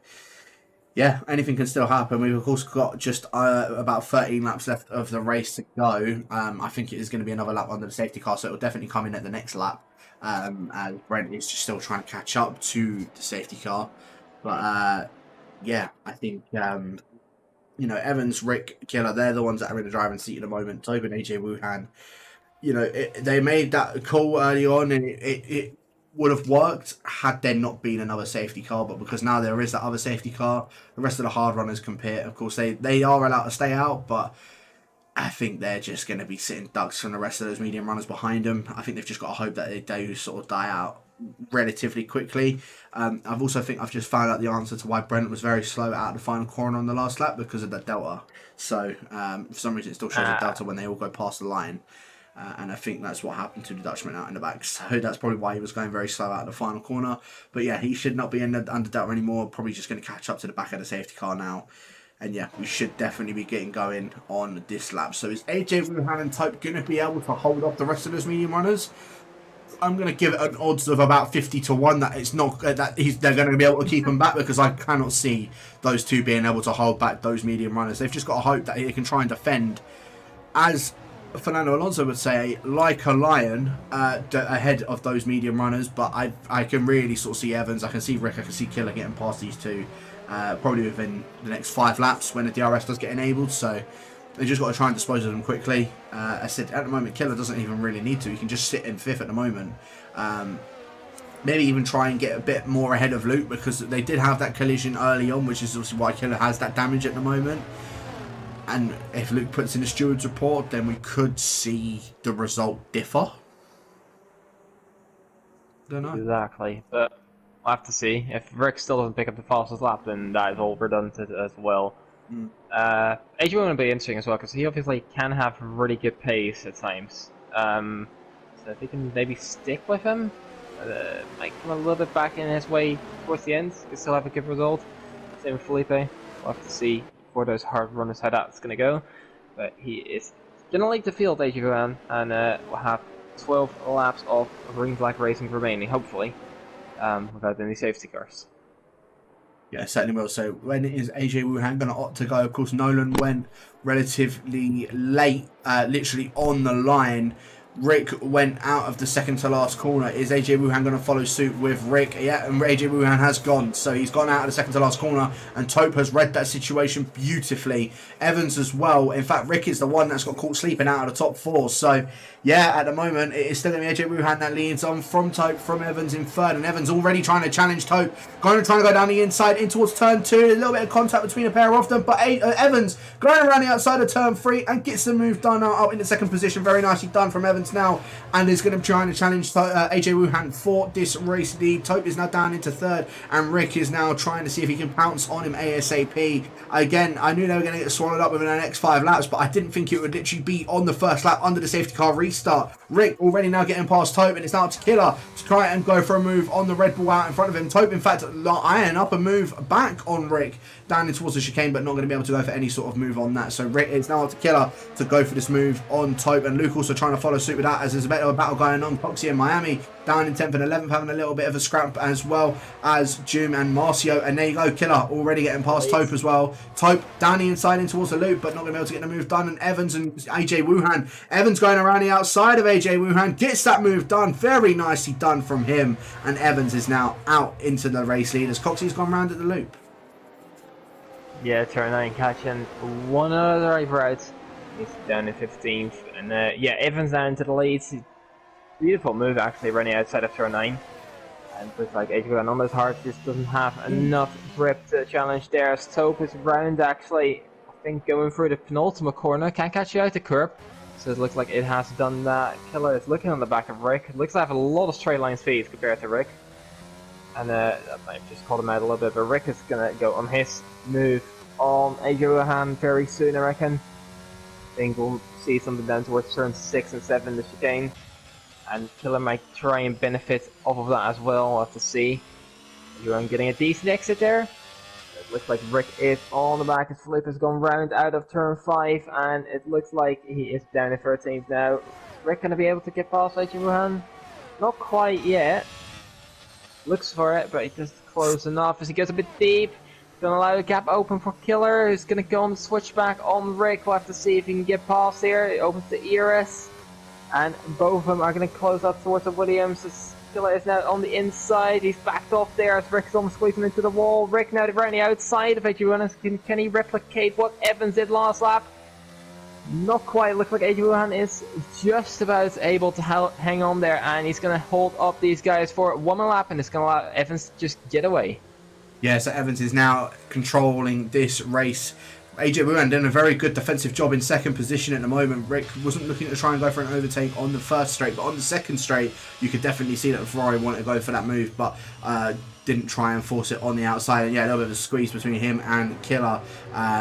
yeah, anything can still happen. We've of course got just about 13 laps left of the race to go. I think it is going to be another lap under the safety car, so it will definitely come in at the next lap. As Brent is just still trying to catch up to the safety car, but yeah, I think. You know, Evans, Rick, Killer, they're the ones that are in the driving seat at the moment. Tobin, AJ Wuhan, you know, they made that call early on, and it would have worked had there not been another safety car. But because now there is that other safety car, the rest of the hard runners can pit. Of course, they are allowed to stay out, but I think they're just going to be sitting ducks from the rest of those medium runners behind them. I think they've just got to hope that they do sort of die out relatively quickly. I've just found out the answer to why Brent was very slow out of the final corner on the last lap, because of that delta. So for some reason it still shows a delta when they all go past the line, and I think that's what happened to the Dutchman out in the back. So that's probably why he was going very slow out of the final corner. But yeah, he should not be under delta anymore. Probably just going to catch up to the back of the safety car now. And yeah, we should definitely be getting going on this lap. So is AJ Wuhan and Tope going to be able to hold off the rest of those medium runners? I'm going to give it an odds of about 50-1 that it's not they're going to be able to keep them back, because I cannot see those two being able to hold back those medium runners. They've just got to hope that they can try and defend, as Fernando Alonso would say, like a lion, ahead of those medium runners. But I can really sort of see Evans, I can see Rick, I can see Killer getting past these two, probably within the next 5 laps when the DRS does get enabled. So they just got to try and dispose of them quickly. I said at the moment, Killer doesn't even really need to. He can just sit in 5th at the moment. Maybe even try and get a bit more ahead of Luke, because they did have that collision early on, which is obviously why Killer has that damage at the moment. And if Luke puts in a steward's report, then we could see the result differ. Don't know. Exactly, but we'll have to see. If Rick still doesn't pick up the fastest lap, then that is all redundant as well. Adrian will be interesting as well, because he obviously can have really good pace at times. So if he can maybe stick with him, might come a little bit back in his way towards the end, he still have a good result. Same with Felipe. We'll have to see for those hard runners how that's going to go. But he is going to lead the field, Adrian, and we'll have 12 laps of green flag racing remaining, hopefully, without any safety cars. Yeah, certainly will. So when is AJ Wuhan going to opt to go? Of course, Nolan went relatively late, literally on the line. Rick went out of the second to last corner. Is AJ Wuhan going to follow suit with Rick? Yeah, and AJ Wuhan has gone. So he's gone out of the second to last corner, and Tope has read that situation beautifully. Evans as well. In fact, Rick is the one that's got caught sleeping out of the top 4. So yeah, at the moment, it is still going to be AJ Wuhan that leads on from Tope, from Evans in 3rd. And Evans already trying to challenge Tope. Trying to go down the inside in towards turn 2. A little bit of contact between a pair of them. But Evans going around the outside of turn 3 and gets the move done out in the second position. Very nicely done from Evans now. And is going to try to challenge AJ Wuhan for this race lead. Tope is now down into 3rd. And Rick is now trying to see if he can pounce on him ASAP. Again, I knew they were going to get swallowed up within the next 5 laps. But I didn't think it would literally be on the first lap under the safety car restart. Rick already now getting past Tope, and it's now up to Killer to try and go for a move on the Red Bull out in front of him. Tope, in fact, iron up a move back on Rick down in towards the chicane, but not going to be able to go for any sort of move on that. So Rick is now up to Killer to go for this move on Tope, and Luke also trying to follow suit with that, as there's a bit of a battle going on. Coxie and Miami down in 10th and 11th, having a little bit of a scrap, as well as Jim and Marcio. And there you go, Killer already getting past Tope as well. Tope down the inside in towards the loop, but not going to be able to get the move done. And Evans and AJ Wuhan. Evans going around the outside of AJ Wuhan, gets that move done. Very nicely done from him. And Evans is now out into the race lead as Coxie's gone round at the loop. Yeah, turn 9 catching one other driver out. He's down in 15th. And yeah, Evans down into the lead. Beautiful move actually, running outside of turn 9. And looks like Adrian on his heart just doesn't have enough grip to challenge there. As Tope is round actually, I think going through the penultimate corner. Can't catch you out the curb. So it looks like it has done that. Killer is looking on the back of Rick. It looks like I have a lot of straight line speed compared to Rick. And that might just call him out a little bit, but Rick is going to go on his move on Adrian very soon, I reckon. I think we'll see something down towards turn 6 and 7, the chicane. and Killer might try and benefit off of that as well. We'll have to see. You're getting a decent exit there. It looks like Rick is on the back. His flip has gone round out of turn 5, and it looks like he is down in 13th now. Is Rick going to be able to get past AJ Wuhan? Not quite yet. Looks for it, but he just close enough as he goes a bit deep. Gonna allow the gap open for Killer, who's gonna go on the switchback on Rick. We'll have to see if he can get past here. It opens to Iris, and both of them are gonna close up towards the Williams. As Killer is now on the inside. He's backed off there as Rick's almost squeezing into the wall. Rick now around the outside of AJ Wuhan. Can he replicate what Evans did last lap? Not quite. Looks like AJ Wuhan is just about able to hang on there, and he's gonna hold up these guys for one more lap, and it's gonna allow Evans to just get away. Yeah, so Evans is now controlling this race. AJ Wuhan doing a very good defensive job in second position at the moment. Rick wasn't looking to try and go for an overtake on the first straight, but on the second straight, you could definitely see that Ferrari wanted to go for that move, but didn't try and force it on the outside. And yeah, a little bit of a squeeze between him and Killer.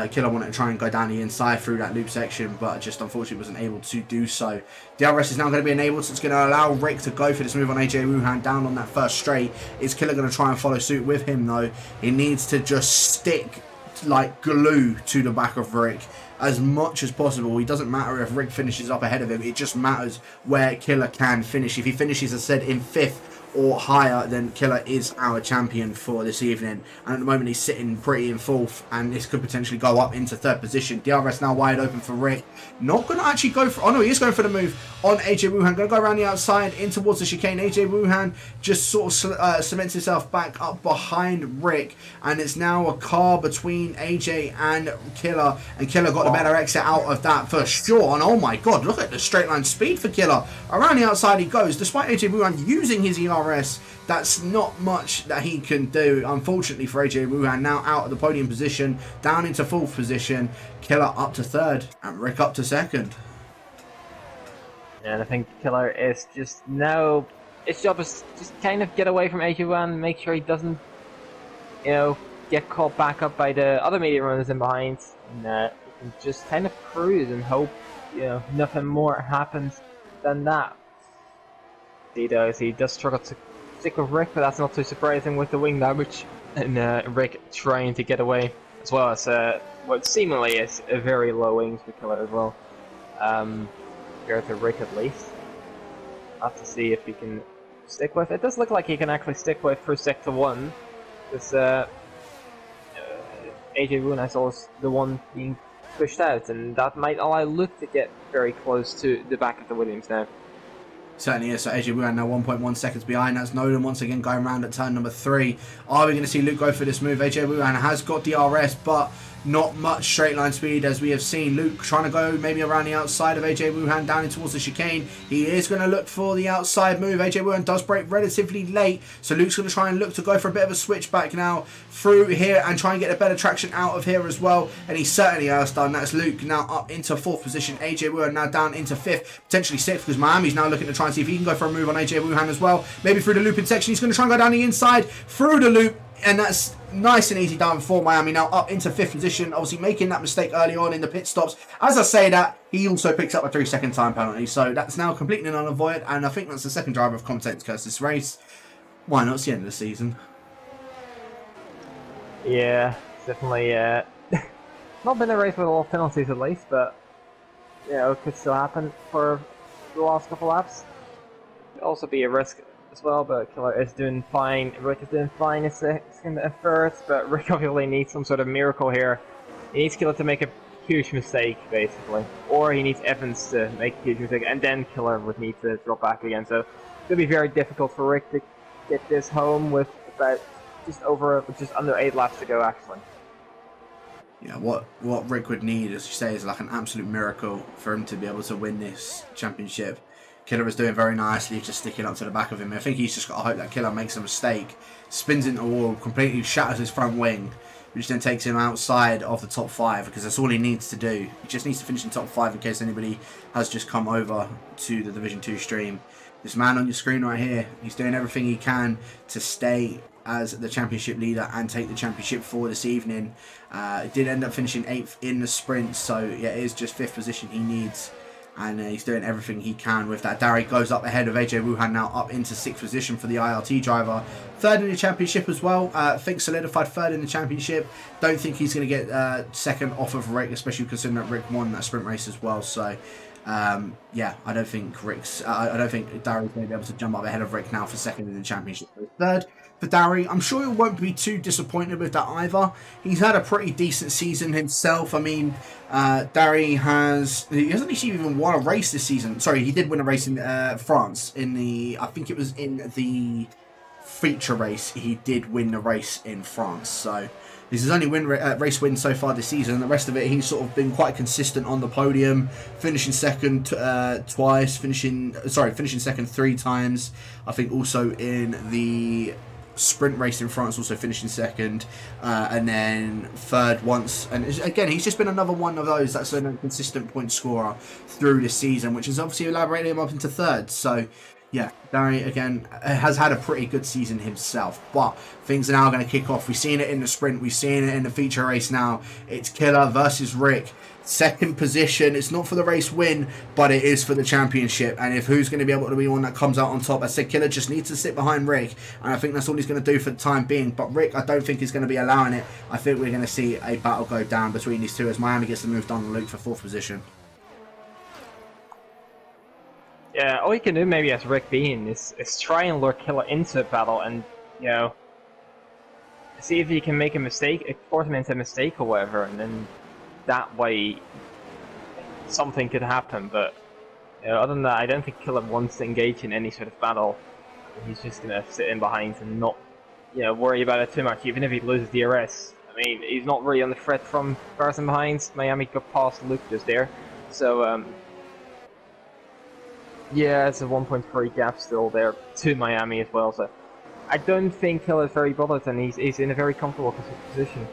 Killer wanted to try and go down the inside through that loop section, but just unfortunately wasn't able to do so. DRS is now going to be enabled, so it's going to allow Rick to go for this move on AJ Wuhan down on that first straight. Is Killer going to try and follow suit with him though? He needs to just stick like glue to the back of Rick as much as possible. It doesn't matter if Rick finishes up ahead of him, it just matters where Killer can finish. If he finishes, as I said, in 5th or higher, then Killer is our champion for this evening. And at the moment he's sitting pretty in 4th, and this could potentially go up into 3rd position. DRS now wide open for Rick. Not going to actually go for... Oh no, he is going for the move on AJ Wuhan. Going to go around the outside in towards the chicane. AJ Wuhan just sort of cements himself back up behind Rick, and it's now a car between AJ and Killer, and Killer got the better exit out of that for sure. And oh my god, look at the straight line speed for Killer. Around the outside he goes, despite AJ Wuhan using his ERS. That's not much that he can do, unfortunately, for AJ Wuhan. Now out of the podium position, down into 4th position. Killer up to 3rd, and Rick up to 2nd. And I think Killer is just now... His job is just kind of get away from AJ Wuhan, make sure he doesn't, you know, get caught back up by the other medium runners in behind. And he can just kind of cruise and hope, you know, nothing more happens than that. He does struggle to stick with Rick, but that's not too surprising with the wing damage, and Rick trying to get away, as well as what seemingly is a very low wings for Killer as well. Compared to Rick at least. I'll have to see if he can stick with. It does look like he can actually stick with through Sector 1, because AJ Wuhan is always the one being pushed out, and that might allow Luke to get very close to the back of the Williams now. Certainly is. So AJ Wuhan now 1.1 seconds behind. That's Nolan once again going around at turn number 3. Are we going to see Luke go for this move? AJ Wuhan has got DRS, but not much straight line speed, as we have seen. Luke trying to go maybe around the outside of AJ Wuhan down in towards the chicane. He is going to look for the outside move. AJ Wuhan does break relatively late, so Luke's going to try and look to go for a bit of a switchback now through here and try and get a better traction out of here as well, and he certainly has done. That's Luke now up into 4th position. AJ Wuhan now down into 5th, potentially 6th, because Miami's now looking to try and see if he can go for a move on AJ Wuhan as well, maybe through the looping section. He's going to try and go down the inside through the loop, and that's nice and easy done for Miami. Now up into 5th position, obviously making that mistake early on in the pit stops. As I say that, he also picks up a 3-second time penalty, so that's now completely null and void, and I think that's the second driver of commentated curse this race. Why not? It's the end of the season. Yeah, definitely. Not been a race with a lot of penalties at least, but you know, it could still happen for the last couple laps. Could also be a risk as well, but Killer is doing fine. Rick is doing fine in 2nd and 3rd, but Rick obviously needs some sort of miracle here. He needs Killer to make a huge mistake, basically, or he needs Evans to make a huge mistake, and then Killer would need to drop back again. So it's going to be very difficult for Rick to get this home with about just under 8 laps to go, actually. Yeah, what Rick would need, as you say, is like an absolute miracle for him to be able to win this championship. Killer is doing very nicely, just sticking up to the back of him. I think he's just got to hope that Killer makes a mistake, spins into a wall, completely shatters his front wing, which then takes him outside of the top 5, because that's all he needs to do. He just needs to finish in top 5 in case anybody has just come over to the Division 2 stream. This man on your screen right here, he's doing everything he can to stay as the championship leader and take the championship for this evening. It did end up finishing 8th in the sprint, so yeah, it is just 5th position he needs. And he's doing everything he can with that. Dari goes up ahead of AJ Wuhan now up into 6th position for the IRT driver. 3rd in the championship as well. I think solidified 3rd in the championship. Don't think he's going to get 2nd off of Rick, especially considering that Rick won that sprint race as well. So, yeah, I don't think Dari's going to be able to jump up ahead of Rick now for 2nd in the championship. 3rd for Dari. I'm sure he won't be too disappointed with that either. He's had a pretty decent season himself. I mean, Dari hasn't actually even won a race this season. Sorry, he did win a race in France I think it was in the feature race. He did win the race in France. So this is only race win so far this season. The rest of it, he's sort of been quite consistent on the podium, finishing 2nd twice, finishing 2nd 3 times. I think also in the sprint race in France, also finishing 2nd, and then 3rd once. And again, he's just been another one of those that's a consistent point scorer through the season, which has obviously elaborated him up into 3rd. So yeah, Dari again has had a pretty good season himself, but things are now going to kick off. We've seen it in the sprint, we've seen it in the feature race now. It's Killer versus Rick. 2nd position. It's not for the race win, but it is for the championship. And if who's going to be able to be one that comes out on top, I said Killer just needs to sit behind Rick, and I think that's all he's going to do for the time being. But Rick, I don't think he's going to be allowing it. I think we're going to see a battle go down between these two as Miami gets to move down the Luke for 4th position. Yeah, all you can do maybe as Rick being is try and lure Killer into a battle and, you know, see if he can make a mistake, force him into a mistake or whatever, and then that way something could happen. But you know, other than that, I don't think Killer wants to engage in any sort of battle. He's just gonna sit in behind and not, you know, worry about it too much. Even if he loses DRS, I mean, he's not really on the threat from cars in behind. Miami got past Luke just there, so yeah, it's a 1.3 gap still there to Miami as well. So I don't think Killer is very bothered, and he's in a very comfortable position.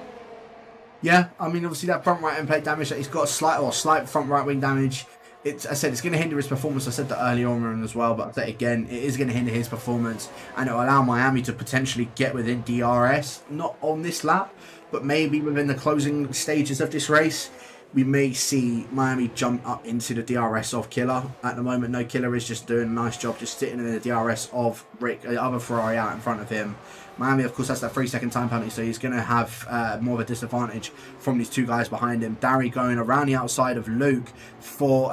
Yeah, I mean, obviously that front right impact damage that he's got, slight front right wing damage. I said it's going to hinder his performance. I said that earlier on as well, but I said again, it is going to hinder his performance, and it will allow Miami to potentially get within DRS, not on this lap, but maybe within the closing stages of this race. We may see Miami jump up into the DRS of Killer. At the moment, no, Killer is just doing a nice job, just sitting in the DRS of Rick, the other Ferrari out in front of him. Miami, of course, has that 3-second time penalty, so he's going to have more of a disadvantage from these two guys behind him. Dari going around the outside of Luke for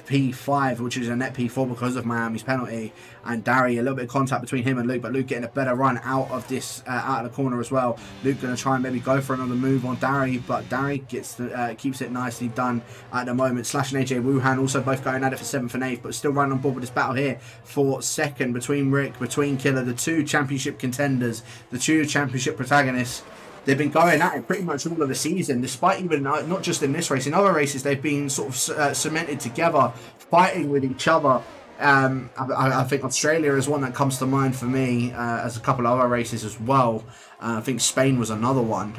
P5, which is a net P4 because of Miami's penalty. And Dari, a little bit of contact between him and Luke, but Luke getting a better run out of this, out of the corner as well. Luke going to try and maybe go for another move on Dari, but Dari gets keeps it nicely done at the moment. Slash and AJ Wuhan also both going at it for 7th and 8th, but still running on board with this battle here for 2nd between Rick, between Killer, the two championship contenders, the two championship protagonists. They've been going at it pretty much all of the season, despite even not just in this race. In other races, they've been sort of cemented together, fighting with each other. I think Australia is one that comes to mind for me, as a couple of other races as well. I think Spain was another one.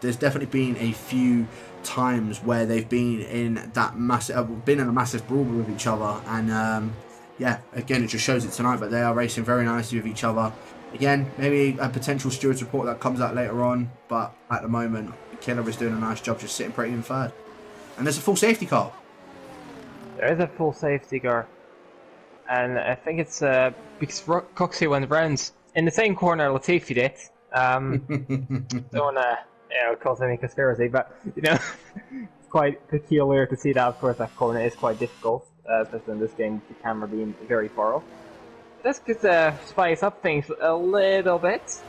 There's definitely been a few times where they've been in that massive, been in a massive brawl with each other, and yeah, again, it just shows it tonight. But they are racing very nicely with each other. Again, maybe a potential stewards report that comes out later on, but at the moment, Killer is doing a nice job, just sitting pretty in 3rd. And there's a full safety car. There is a full safety car. And I think it's because Coxie went round in the same corner Latifi did. Don't want to cause any conspiracy, but you know, it's quite peculiar to see that. Of course, that corner is quite difficult, especially in this game, the camera being very far off. This could spice up things a little bit.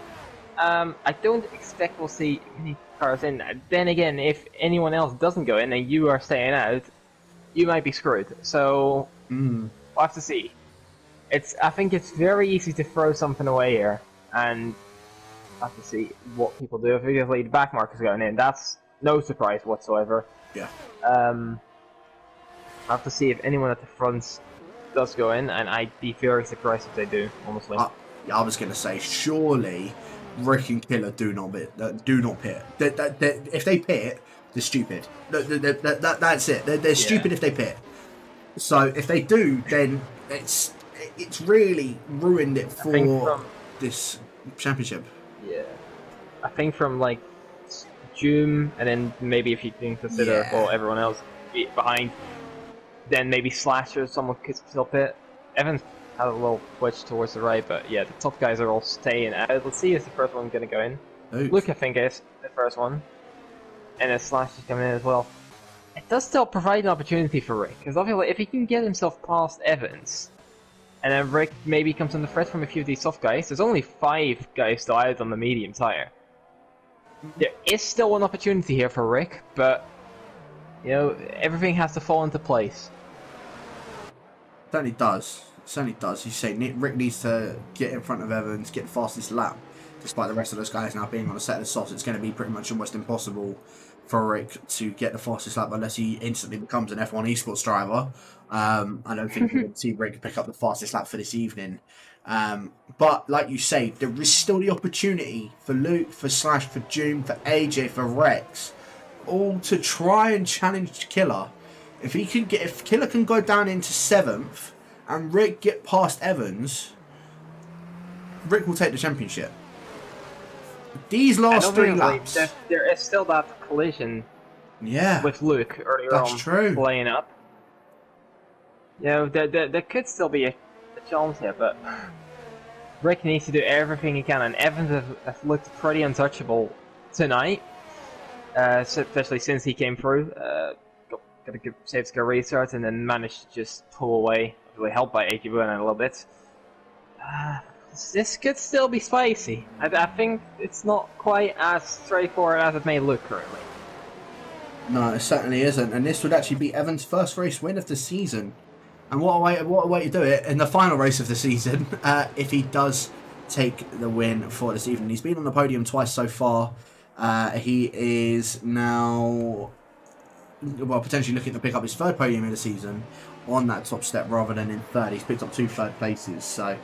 I don't expect we'll see many cars in. Then again, if anyone else doesn't go in and you are staying out, you might be screwed. So we'll have to see. I think it's very easy to throw something away here, and we'll have to see what people do. If the back marker's going in, that's no surprise whatsoever. Yeah. I'll have to see if anyone at the front does go in, and I'd be very surprised if they do, honestly. I was going to say, surely Rick and Killer do not pit. If they pit, they're stupid. That's it. They're stupid if they pit. So if they do, then it's really ruined it for this championship. Yeah. I think from like June, and then maybe if you can consider everyone else behind, then maybe Slasher, someone could still pit. Evans had a little push towards the right, but yeah, the top guys are all staying out. Let's see if the first one's gonna go in. Oof. Luke, I think, is the first one. And then Slash is coming in as well. It does still provide an opportunity for Rick, because obviously if he can get himself past Evans, and then Rick maybe comes under threat from a few of these soft guys, there's only 5 guys still out on the medium tire. There is still an opportunity here for Rick, but, you know, everything has to fall into place. Certainly does. Certainly does. You say Rick needs to get in front of Evans, get the fastest lap. Despite the rest of those guys now being on a set of softs, it's going to be pretty much almost impossible for Rick to get the fastest lap unless he instantly becomes an F1 esports driver. I don't think we'll see Rick pick up the fastest lap for this evening. But like you say, there is still the opportunity for Luke, for Slash, for Doom, for AJ, for Rex, all to try and challenge Killer. If Killer can go down into 7th and Rick get past Evans, Rick will take the championship. These last 3 laps, there is still that collision with Luke earlier on playing up. You know, there could still be a chance here, but Rick needs to do everything he can, and Evans has looked pretty untouchable tonight, especially since he came through. Got a good safe car restart, and then managed to just pull away, really helped by Akibu a little bit. This could still be spicy. I think it's not quite as straightforward as it may look currently. No, it certainly isn't, and this would actually be Evans' first race win of the season. And what a way to do it in the final race of the season, if he does take the win for this evening. He's been on the podium twice so far. He is now, well, potentially looking to pick up his 3rd podium in the season on that top step rather than in 3rd. He's picked up 2 3rd places, so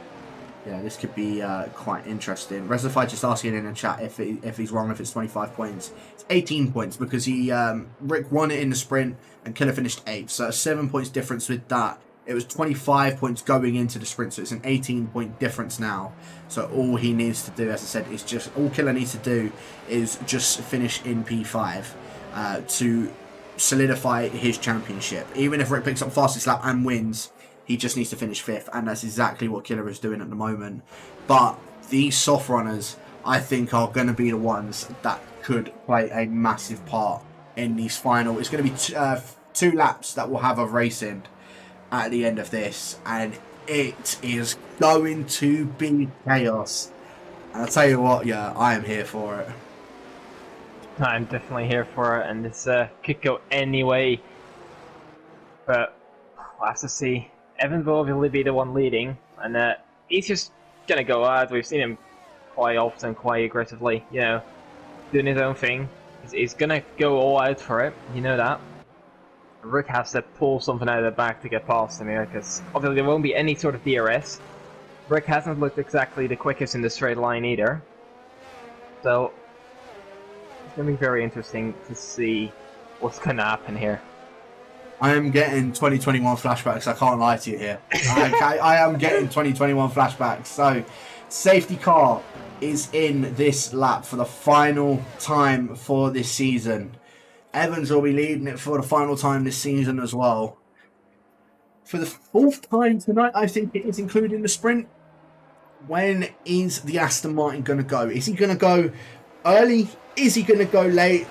yeah, this could be quite interesting. Resify just asking in the chat if he's wrong, if it's 25 points. It's 18 points because Rick won it in the sprint and Killer finished 8th, so a 7 points difference with that. It was 25 points going into the sprint, so it's an 18-point difference now. So all he needs to do, as I said, is all Killer needs to do is just finish in P5 to solidify his championship. Even if Rick picks up fastest lap and wins, he just needs to finish 5th, and that's exactly what Killer is doing at the moment. But these soft runners, I think, are going to be the ones that could play a massive part in these final. It's going to be 2 laps that will have a racing at the end of this, and it is going to be chaos. And I'll tell you what, yeah, I am here for it. I'm definitely here for it, and this could go any way. But we'll have to see. Evans will obviously be the one leading, and he's just gonna go out. We've seen him quite often, quite aggressively, you know, doing his own thing. He's gonna go all out for it, you know that. Rick has to pull something out of the back to get past him here, because obviously there won't be any sort of DRS. Rick hasn't looked exactly the quickest in the straight line either. So it's gonna be very interesting to see what's gonna happen here. I am getting 2021 flashbacks, I can't lie to you here. I am getting 2021 flashbacks. So, safety car is in this lap for the final time for this season. Evans will be leading it for the final time this season as well. For the 4th time tonight, I think it is including the sprint. When is the Aston Martin going to go? Is he going to go early? Is he going to go late?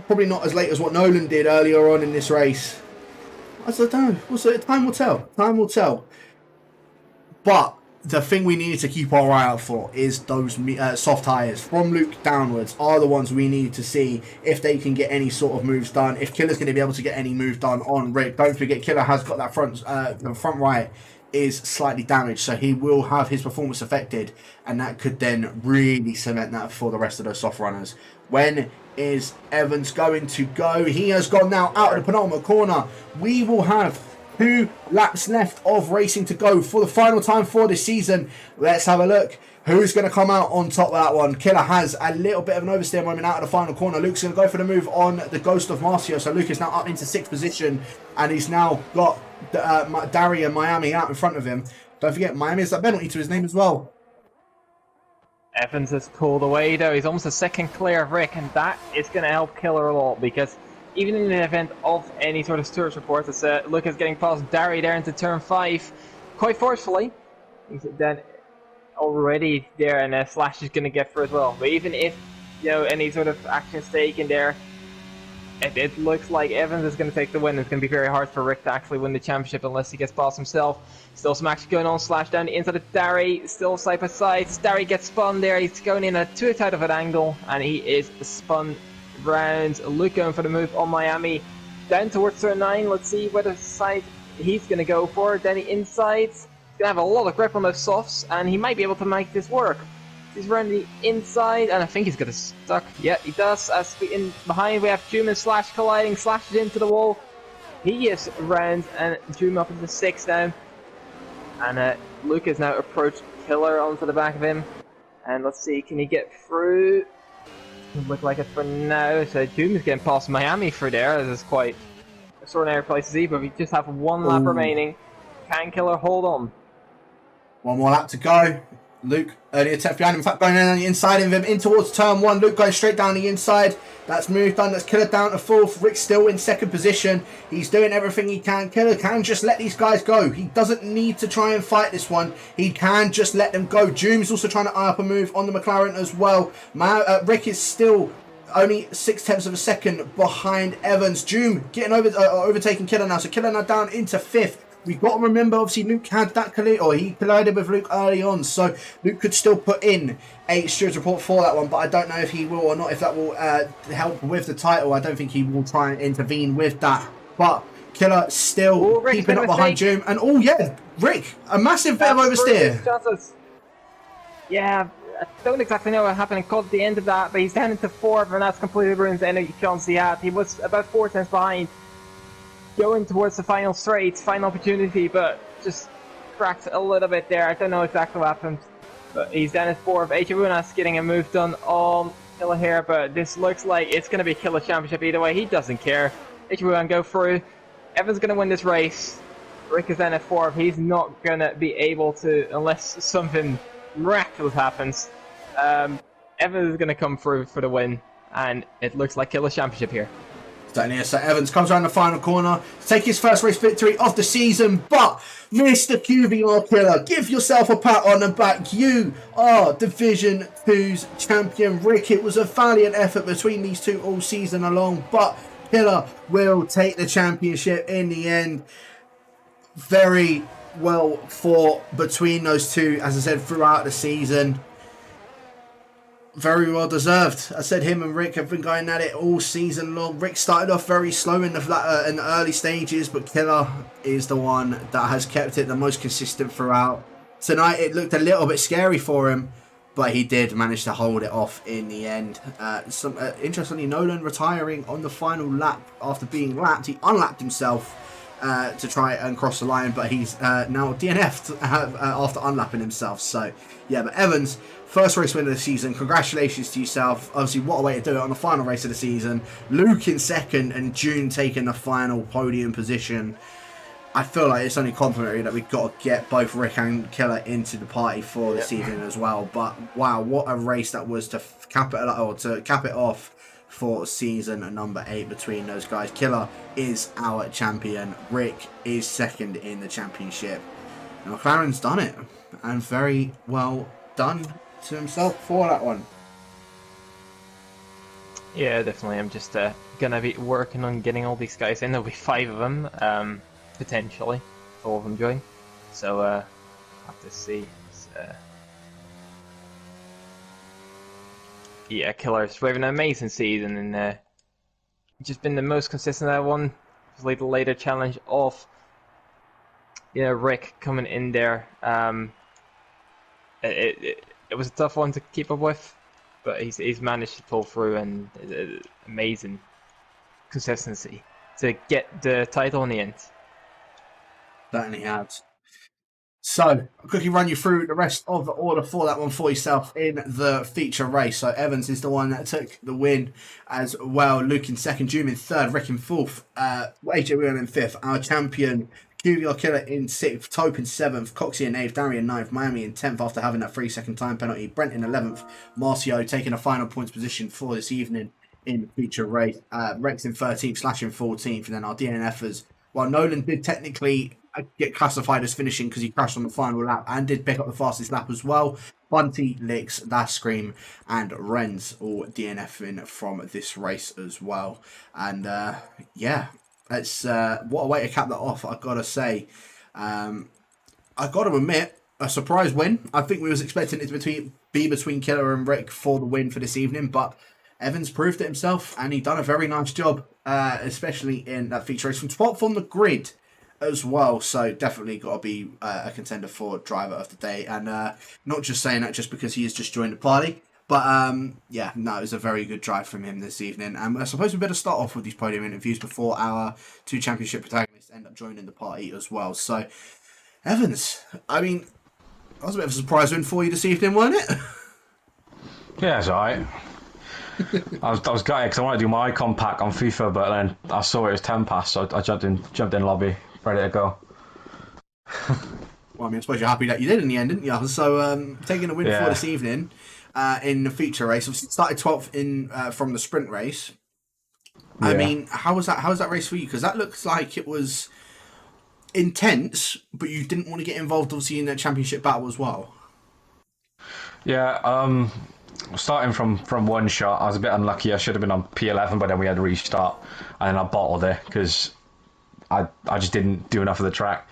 Probably not as late as what Nolan did earlier on in this race. I don't know. Time will tell. Time will tell. But the thing we need to keep our eye out for is those soft tyres from Luke downwards are the ones we need to see if they can get any sort of moves done. If Killer's going to be able to get any move done on Rick. Don't forget, Killer has got that the front right is slightly damaged, so he will have his performance affected, and that could then really cement that for the rest of those soft runners. When is Evans going to go? He has gone now out of the penultimate corner. We will have 2 laps left of racing to go for the final time for this season. Let's have a look. Who's going to come out on top of that one? Killer has a little bit of an oversteer moment out of the final corner. Luke's going to go for the move on the Ghost of Marcio. So Luke is now up into 6th position, and he's now got Dari and Miami out in front of him. Don't forget, Miami has that penalty to his name as well. Evans has pulled away though. He's almost a second clear of Rick, and that is going to help Killer a lot, because even in the event of any sort of Stewart's report, it's Lucas getting past Dari there into turn 5 quite forcefully. He's then already there, and Slash is going to get through as well. But even if, you know, any sort of action is taken there, it looks like Evans is going to take the win. It's going to be very hard for Rick to actually win the championship unless he gets past himself. Still some action going on. Slash down the inside of Dari, still side by side. Dari gets spun there. He's going in at too tight of an angle, and he is spun round. Luke going for the move on Miami. Down towards turn 9. Let's see whether side he's going to go for. Then the inside. He's going to have a lot of grip on those softs, and he might be able to make this work. He's running the inside, and I think he's got it stuck. Yeah, he does. As we in behind, we have Doom and Slash colliding. Slash is into the wall. He is around, and Doom up into 6 now. And Luke has now approached Killer onto the back of him. And let's see, can he get through? Doesn't look like it for now. So Doom is getting past Miami through there. This is quite an extraordinary place to see, but we just have one lap remaining. Can Killer hold on? One more lap to go. Luke, early attempt behind him, in fact going in on the inside of him, in towards turn 1. Luke going straight down the inside. That's moved done, that's Killer down to 4th. Rick still in 2nd position. He's doing everything he can. Killer can just let these guys go. He doesn't need to try and fight this one. He can just let them go. Doom's also trying to eye up a move on the McLaren as well. Rick is still only 0.6 of a second behind Evans. Doom getting overtaking Killer now. So Killer now down into 5th. We've got to remember, obviously, Luke had that he collided with Luke early on, so Luke could still put in a steward's report for that one, but I don't know if he will or not, if that will help with the title. I don't think he will try and intervene with that, but Killer still keeping up behind Doom, and Rick, a massive bit of oversteer. Yeah, I don't exactly know what happened caught at the end of that, but he's down into 4th, and that's completely ruins any chance he had. He was about 4 tenths behind, going towards the final straight, final opportunity, but just cracked a little bit there. I don't know exactly what happened, but he's down at 4th. Echerunas getting a move done on Killer here, but this looks like it's going to be Killer Championship either way. He doesn't care. Echerunas go through. Evans going to win this race. Rick is down at 4th. He's not going to be able to, unless something miraculous happens. Evans is going to come through for the win, and it looks like Killer Championship here. So Evans comes around the final corner to take his first race victory of the season, but Mr. QVR Killer, give yourself a pat on the back. You are Division 2's champion. Rick, it was a valiant effort between these two all season long, but Killer will take the championship in the end. Very well fought between those two, as I said, throughout the season. Very well deserved. I said him and Rick have been going at it all season long. Rick started off very slow in the early stages, but Killer is the one that has kept it the most consistent throughout. Tonight it looked a little bit scary for him, but he did manage to hold it off in the end. Interestingly, Nolan retiring on the final lap after being lapped. He unlapped himself to try and cross the line, but he's now DNF'd after unlapping himself. So yeah, but Evans, first race win of the season. Congratulations to yourself. Obviously, what a way to do it on the final race of the season. Luke in 2nd and June taking the final podium position. I feel like it's only complimentary that we've got to get both Rick and Killer into the party for this evening as well. But wow, what a race that was to cap it off for season number 8 between those guys. Killer is our champion. Rick is 2nd in the championship. And McLaren's done it, and very well done to himself for that one. Yeah, definitely. I'm just gonna be working on getting all these guys in. There'll be 5 of them, potentially, if all of them join. So have to see. Yeah, Killer's having an amazing season, and just been the most consistent at one. Obviously, the later challenge of Rick coming in there. It was a tough one to keep up with, but he's managed to pull through, and amazing consistency to get the title in the end. Certainly has. So, I'll quickly run you through the rest of the order for that one for yourself in the feature race. So, Evans is the one that took the win as well. Luke in 2nd, Doom in 3rd, Rick in 4th, AJ Whelan in 5th. Our champion, QVR Killer in 6th, Tope in 7th, Coxie in 8th, Darry in 9th, Miami in 10th after having that 3-second time penalty, Brent in 11th, Marcio taking a final points position for this evening in the feature race. Rex in 13th, Slash in 14th, and then our DNFers. While Nolan did technically get classified as finishing because he crashed on the final lap and did pick up the fastest lap as well. Bunty, Licks, Dash Scream, and Renz all DNFing from this race as well. And yeah, it's what a way to cap that off, I've got to say. I've got to admit, a surprise win. I think we was expecting it to be between Killer and Rick for the win for this evening, but Evans proved it himself, and he done a very nice job, especially in that feature race from 12th on the grid as well. So definitely got to be a contender for driver of the day, and not just saying that just because he has just joined the party, but yeah, no, it was a very good drive from him this evening. And I suppose we better start off with these podium interviews before our two championship protagonists end up joining the party as well. So Evans, I mean, that was a bit of a surprise win for you this evening, wasn't it? Yeah, it's alright. I was gutted because I wanted to do my icon pack on FIFA, but then I saw it was 10 past, so I jumped in lobby, ready to go. Well, I mean, I suppose you're happy that you did in the end, didn't you? So, taking a win for this evening in the feature race. Obviously, started 12th in from the sprint race. I mean, how was that race for you? Because that looks like it was intense, but you didn't want to get involved, obviously, in the championship battle as well. Yeah, starting from one shot, I was a bit unlucky. I should have been on P11, but then we had to restart, and then I bottled it because I just didn't do enough of the track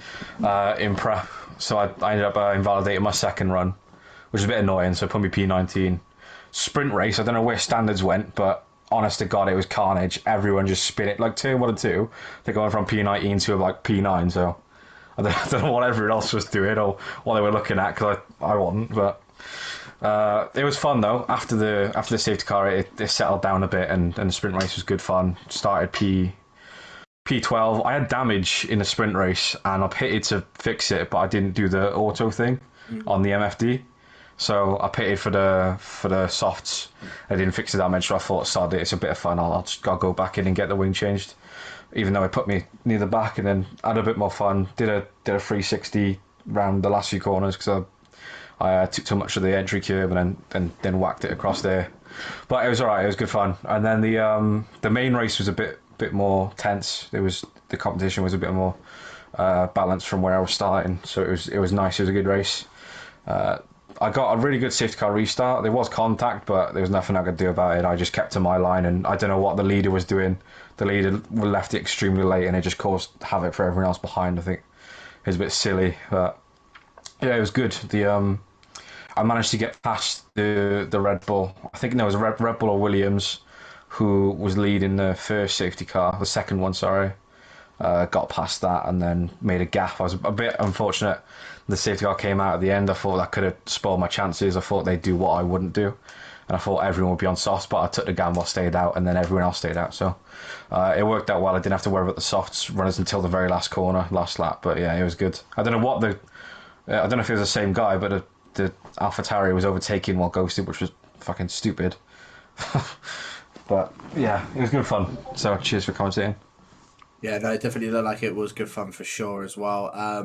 in prep. So I ended up invalidating my second run, which is a bit annoying. So it put me P19. Sprint race, I don't know where standards went, but honest to God, it was carnage. Everyone just spin it like turn 1 and 2. They're going from P19 to like P9. So I don't know what everyone else was doing or what they were looking at because I wasn't, but. It was fun though. After the safety car, it settled down a bit, and the sprint race was good fun. Started P12. I had damage in the sprint race, and I pitted to fix it, but I didn't do the auto thing on the MFD. So I pitted for the softs. I didn't fix the damage, so I thought, sod it, it's a bit of fun. I'll just gotta go back in and get the wing changed, even though it put me near the back, and then had a bit more fun. Did a 360 round the last few corners because I took too much of the entry curve and then whacked it across there, but it was alright. It was good fun. And then the main race was a bit more tense. The competition was a bit more balanced from where I was starting, so it was nice. It was a good race. I got a really good safety car restart. There was contact, but there was nothing I could do about it. I just kept to my line, and I don't know what the leader was doing. The leader left it extremely late, and it just caused havoc for everyone else behind. I think it was a bit silly, but yeah, it was good. I managed to get past the Red Bull. I think there was a Red Bull or Williams who was leading the first safety car, the second one, sorry. Got past that and then made a gap. I was a bit unfortunate. The safety car came out at the end. I thought that could have spoiled my chances. I thought they'd do what I wouldn't do. And I thought everyone would be on softs, but I took the gamble, stayed out, and then everyone else stayed out. So it worked out well. I didn't have to worry about the softs runners until the very last corner, last lap. But yeah, it was good. I don't know I don't know if it was the same guy, but the AlphaTauri was overtaking while ghosted, which was fucking stupid. But yeah, it was good fun. So cheers for commentating. Yeah, no, it definitely looked like it was good fun for sure as well. I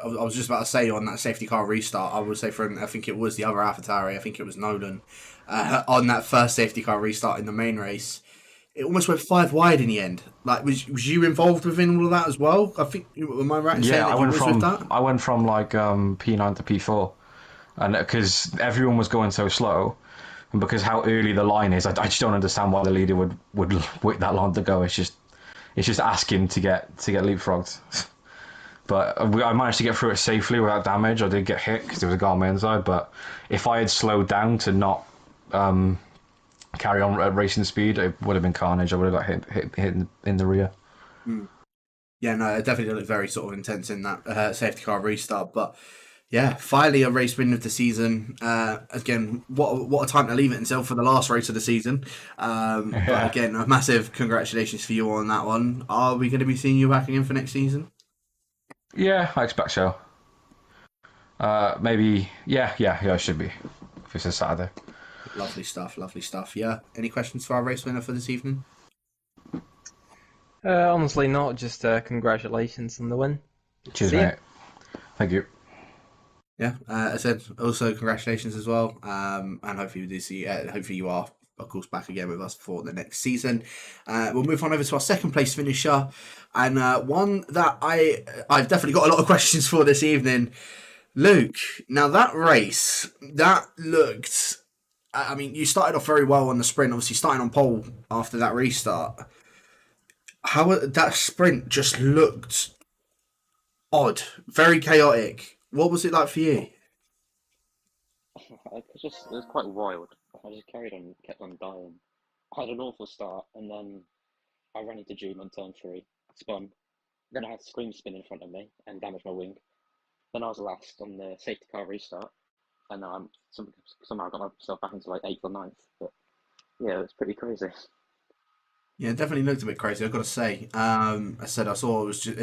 was just about to say on that safety car restart, I would say I think it was the other AlphaTauri, I think it was Nolan, on that first safety car restart in the main race. It almost went 5 wide in the end. Like, was you involved within all of that as well? I think, am I right in saying that you was with that? I went from like P9 to P4, and because everyone was going so slow, and because how early the line is, I just don't understand why the leader would wait that long to go. It's just asking to get leapfrogged. But I managed to get through it safely without damage. I did get hit because there was a guy on my inside, but if I had slowed down to not carry on at racing speed, it would have been carnage. I would have got hit in the rear. Yeah, no, it definitely looked very sort of intense in that safety car restart. But yeah, finally a race win of the season. Again, what a time to leave it until for the last race of the season. But again, a massive congratulations for you on that one. Are we going to be seeing you back again for next season? Yeah, I expect so. Maybe, yeah, I should be. If it's a Saturday. Lovely stuff. Yeah. Any questions for our race winner for this evening? Honestly not, just congratulations on the win. Cheers, mate. Thank you. Yeah, I said also congratulations as well, and hopefully we do see. Hopefully you are of course, back again with us for the next season. We'll move on over to our second place finisher, and one that I've definitely got a lot of questions for this evening. Luke, now that race, that looked... I mean, you started off very well on the sprint, obviously starting on pole after that restart. How that sprint just looked odd, very chaotic. What was it like for you? It was quite wild. I just carried on, kept on dying. I had an awful start, and then I ran into June on turn 3, spun. Then I had Scream spin in front of me and damaged my wing. Then I was last on the safety car restart, and now somehow got myself back into like 8th or 9th. But yeah, it was pretty crazy. Yeah, it definitely looked a bit crazy, I've got to say. I saw it was just,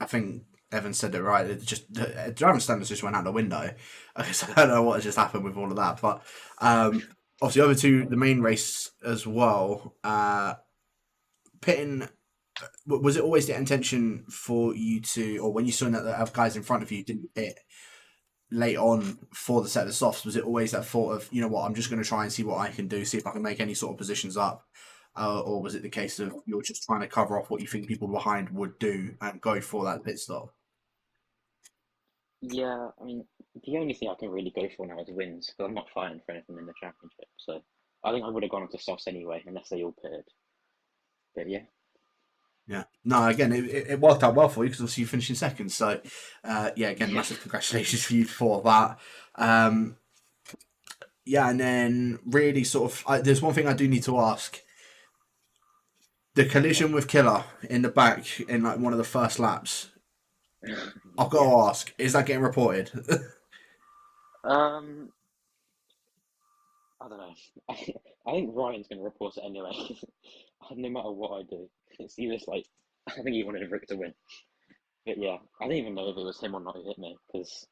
I think Evan said it right. It just driving standards just went out the window. I don't know what has just happened with all of that, but obviously over to the main race as well. Pitting, was it always the intention for you to, or when you saw that the guys in front of you didn't pit late on for the set of softs, was it always that thought of, you know what, I'm just going to try and see what I can do, see if I can make any sort of positions up? Or was it the case of you're just trying to cover off what you think people behind would do and go for that pit stop? Yeah, I mean, the only thing I can really go for now is wins, because I'm not fighting for anything in the championship. So I think I would have gone into softs anyway, unless they all pitted. But yeah. Yeah. No, again, it worked out well for you because obviously you finished in second. So, yeah, again, massive congratulations for you for that. Yeah, and then really sort of, there's one thing I do need to ask. The collision with Killer in the back in like one of the first laps. I've got to ask, is that getting reported? I don't know. I think Ryan's going to report it anyway. No matter what I do, it's either like I think he wanted Rick to win. But yeah, I didn't even know if it was him or not who hit me because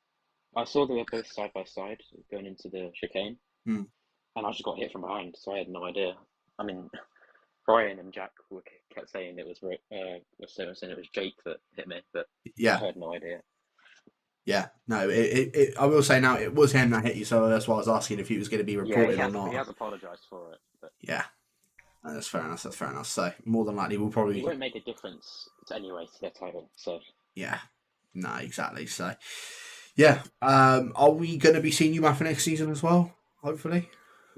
I saw they were both side by side going into the chicane, and I just got hit from behind, so I had no idea. I mean, Brian and Jack kept saying it was saying it was Jake that hit me, but yeah, I had no idea. Yeah, no, I will say now it was him that hit you, so that's why I was asking if he was going to be reported or not. He has apologised for it. But... Yeah, no, that's fair enough. So more than likely we'll probably... It won't make a difference anyway to their title. So yeah, no, exactly. So yeah, are we going to be seeing you back for next season as well? Hopefully.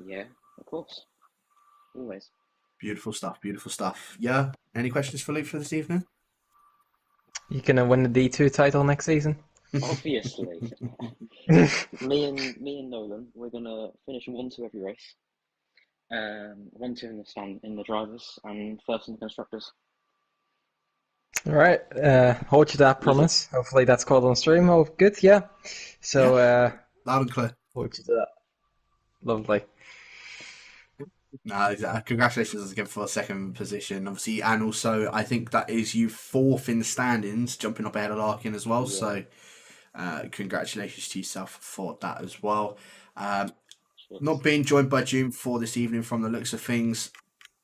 Yeah, of course, always. Beautiful stuff. Yeah. Any questions for Luke for this evening? You gonna win the D2 title next season? Obviously. me and Nolan, we're gonna finish 1-2 every race. 1-2 in the drivers and first in the constructors. All right. Hold you to that promise. Hopefully that's called on stream. Oh, good. Yeah. So loud and clear. Hold you to that. Lovely. No, congratulations again for second position, obviously, and also I think that is you 4th in the standings, jumping up ahead of Larkin as well. Yeah. So, congratulations to yourself for that as well. Not being joined by June for this evening from the looks of things,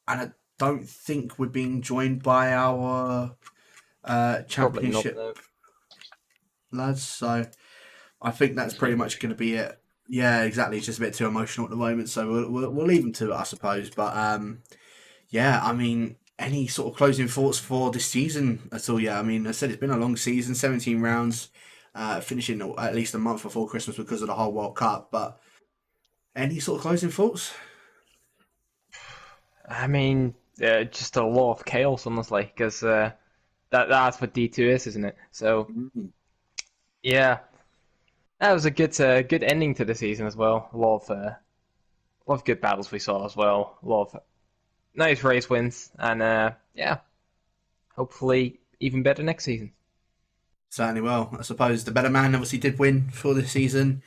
and I don't think we're being joined by our championship lads. So, I think that's pretty much going to be it. Yeah, exactly. It's just a bit too emotional at the moment, so we'll leave them to it, I suppose. But yeah, I mean, any sort of closing thoughts for this season at all? Yeah, I mean, I said it's been a long season, 17 rounds, finishing at least a month before Christmas because of the whole World Cup. But any sort of closing thoughts? I mean, just a lot of chaos, honestly, because that's what D2 is, isn't it? So, yeah. That was a good ending to the season as well. A lot of good battles we saw as well. A lot of nice race wins, and yeah, hopefully even better next season. Certainly will. I suppose the better man obviously did win for this season.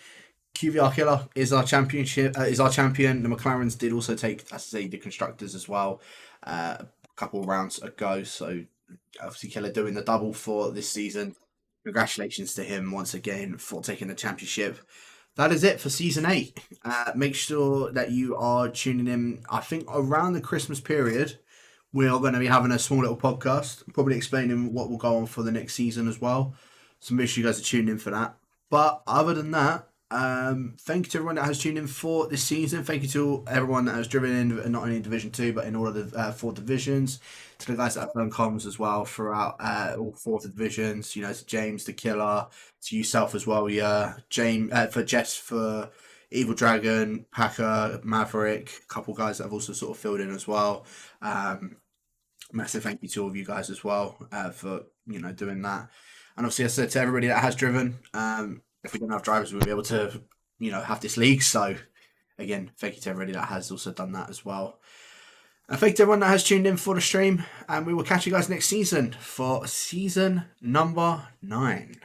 QVR Killer is our champion. The McLarens did also take, as I say, the constructors as well a couple of rounds ago. So obviously Killer doing the double for this season. Congratulations to him once again for taking the championship. That is it for season 8. Make sure that you are tuning in. I think around the Christmas period, we are going to be having a small little podcast, probably explaining what will go on for the next season as well. So make sure you guys are tuning in for that. But other than that, Thank you to everyone that has tuned in for this season. Thank you to everyone that has driven in, not only in Division 2, but in all of the 4 divisions. To the guys that have done comms as well throughout all 4 divisions. You know, to James, the Killer, to yourself as well. James, for Jess, for Evil Dragon, Packer, Maverick, a couple guys that have also sort of filled in as well. Massive thank you to all of you guys as well for, doing that. And obviously, I said to everybody that has driven, if we didn't have drivers, we would be able to, have this league. So, again, thank you to everybody that has also done that as well. And thank you to everyone that has tuned in for the stream. And we will catch you guys next season for season number 9.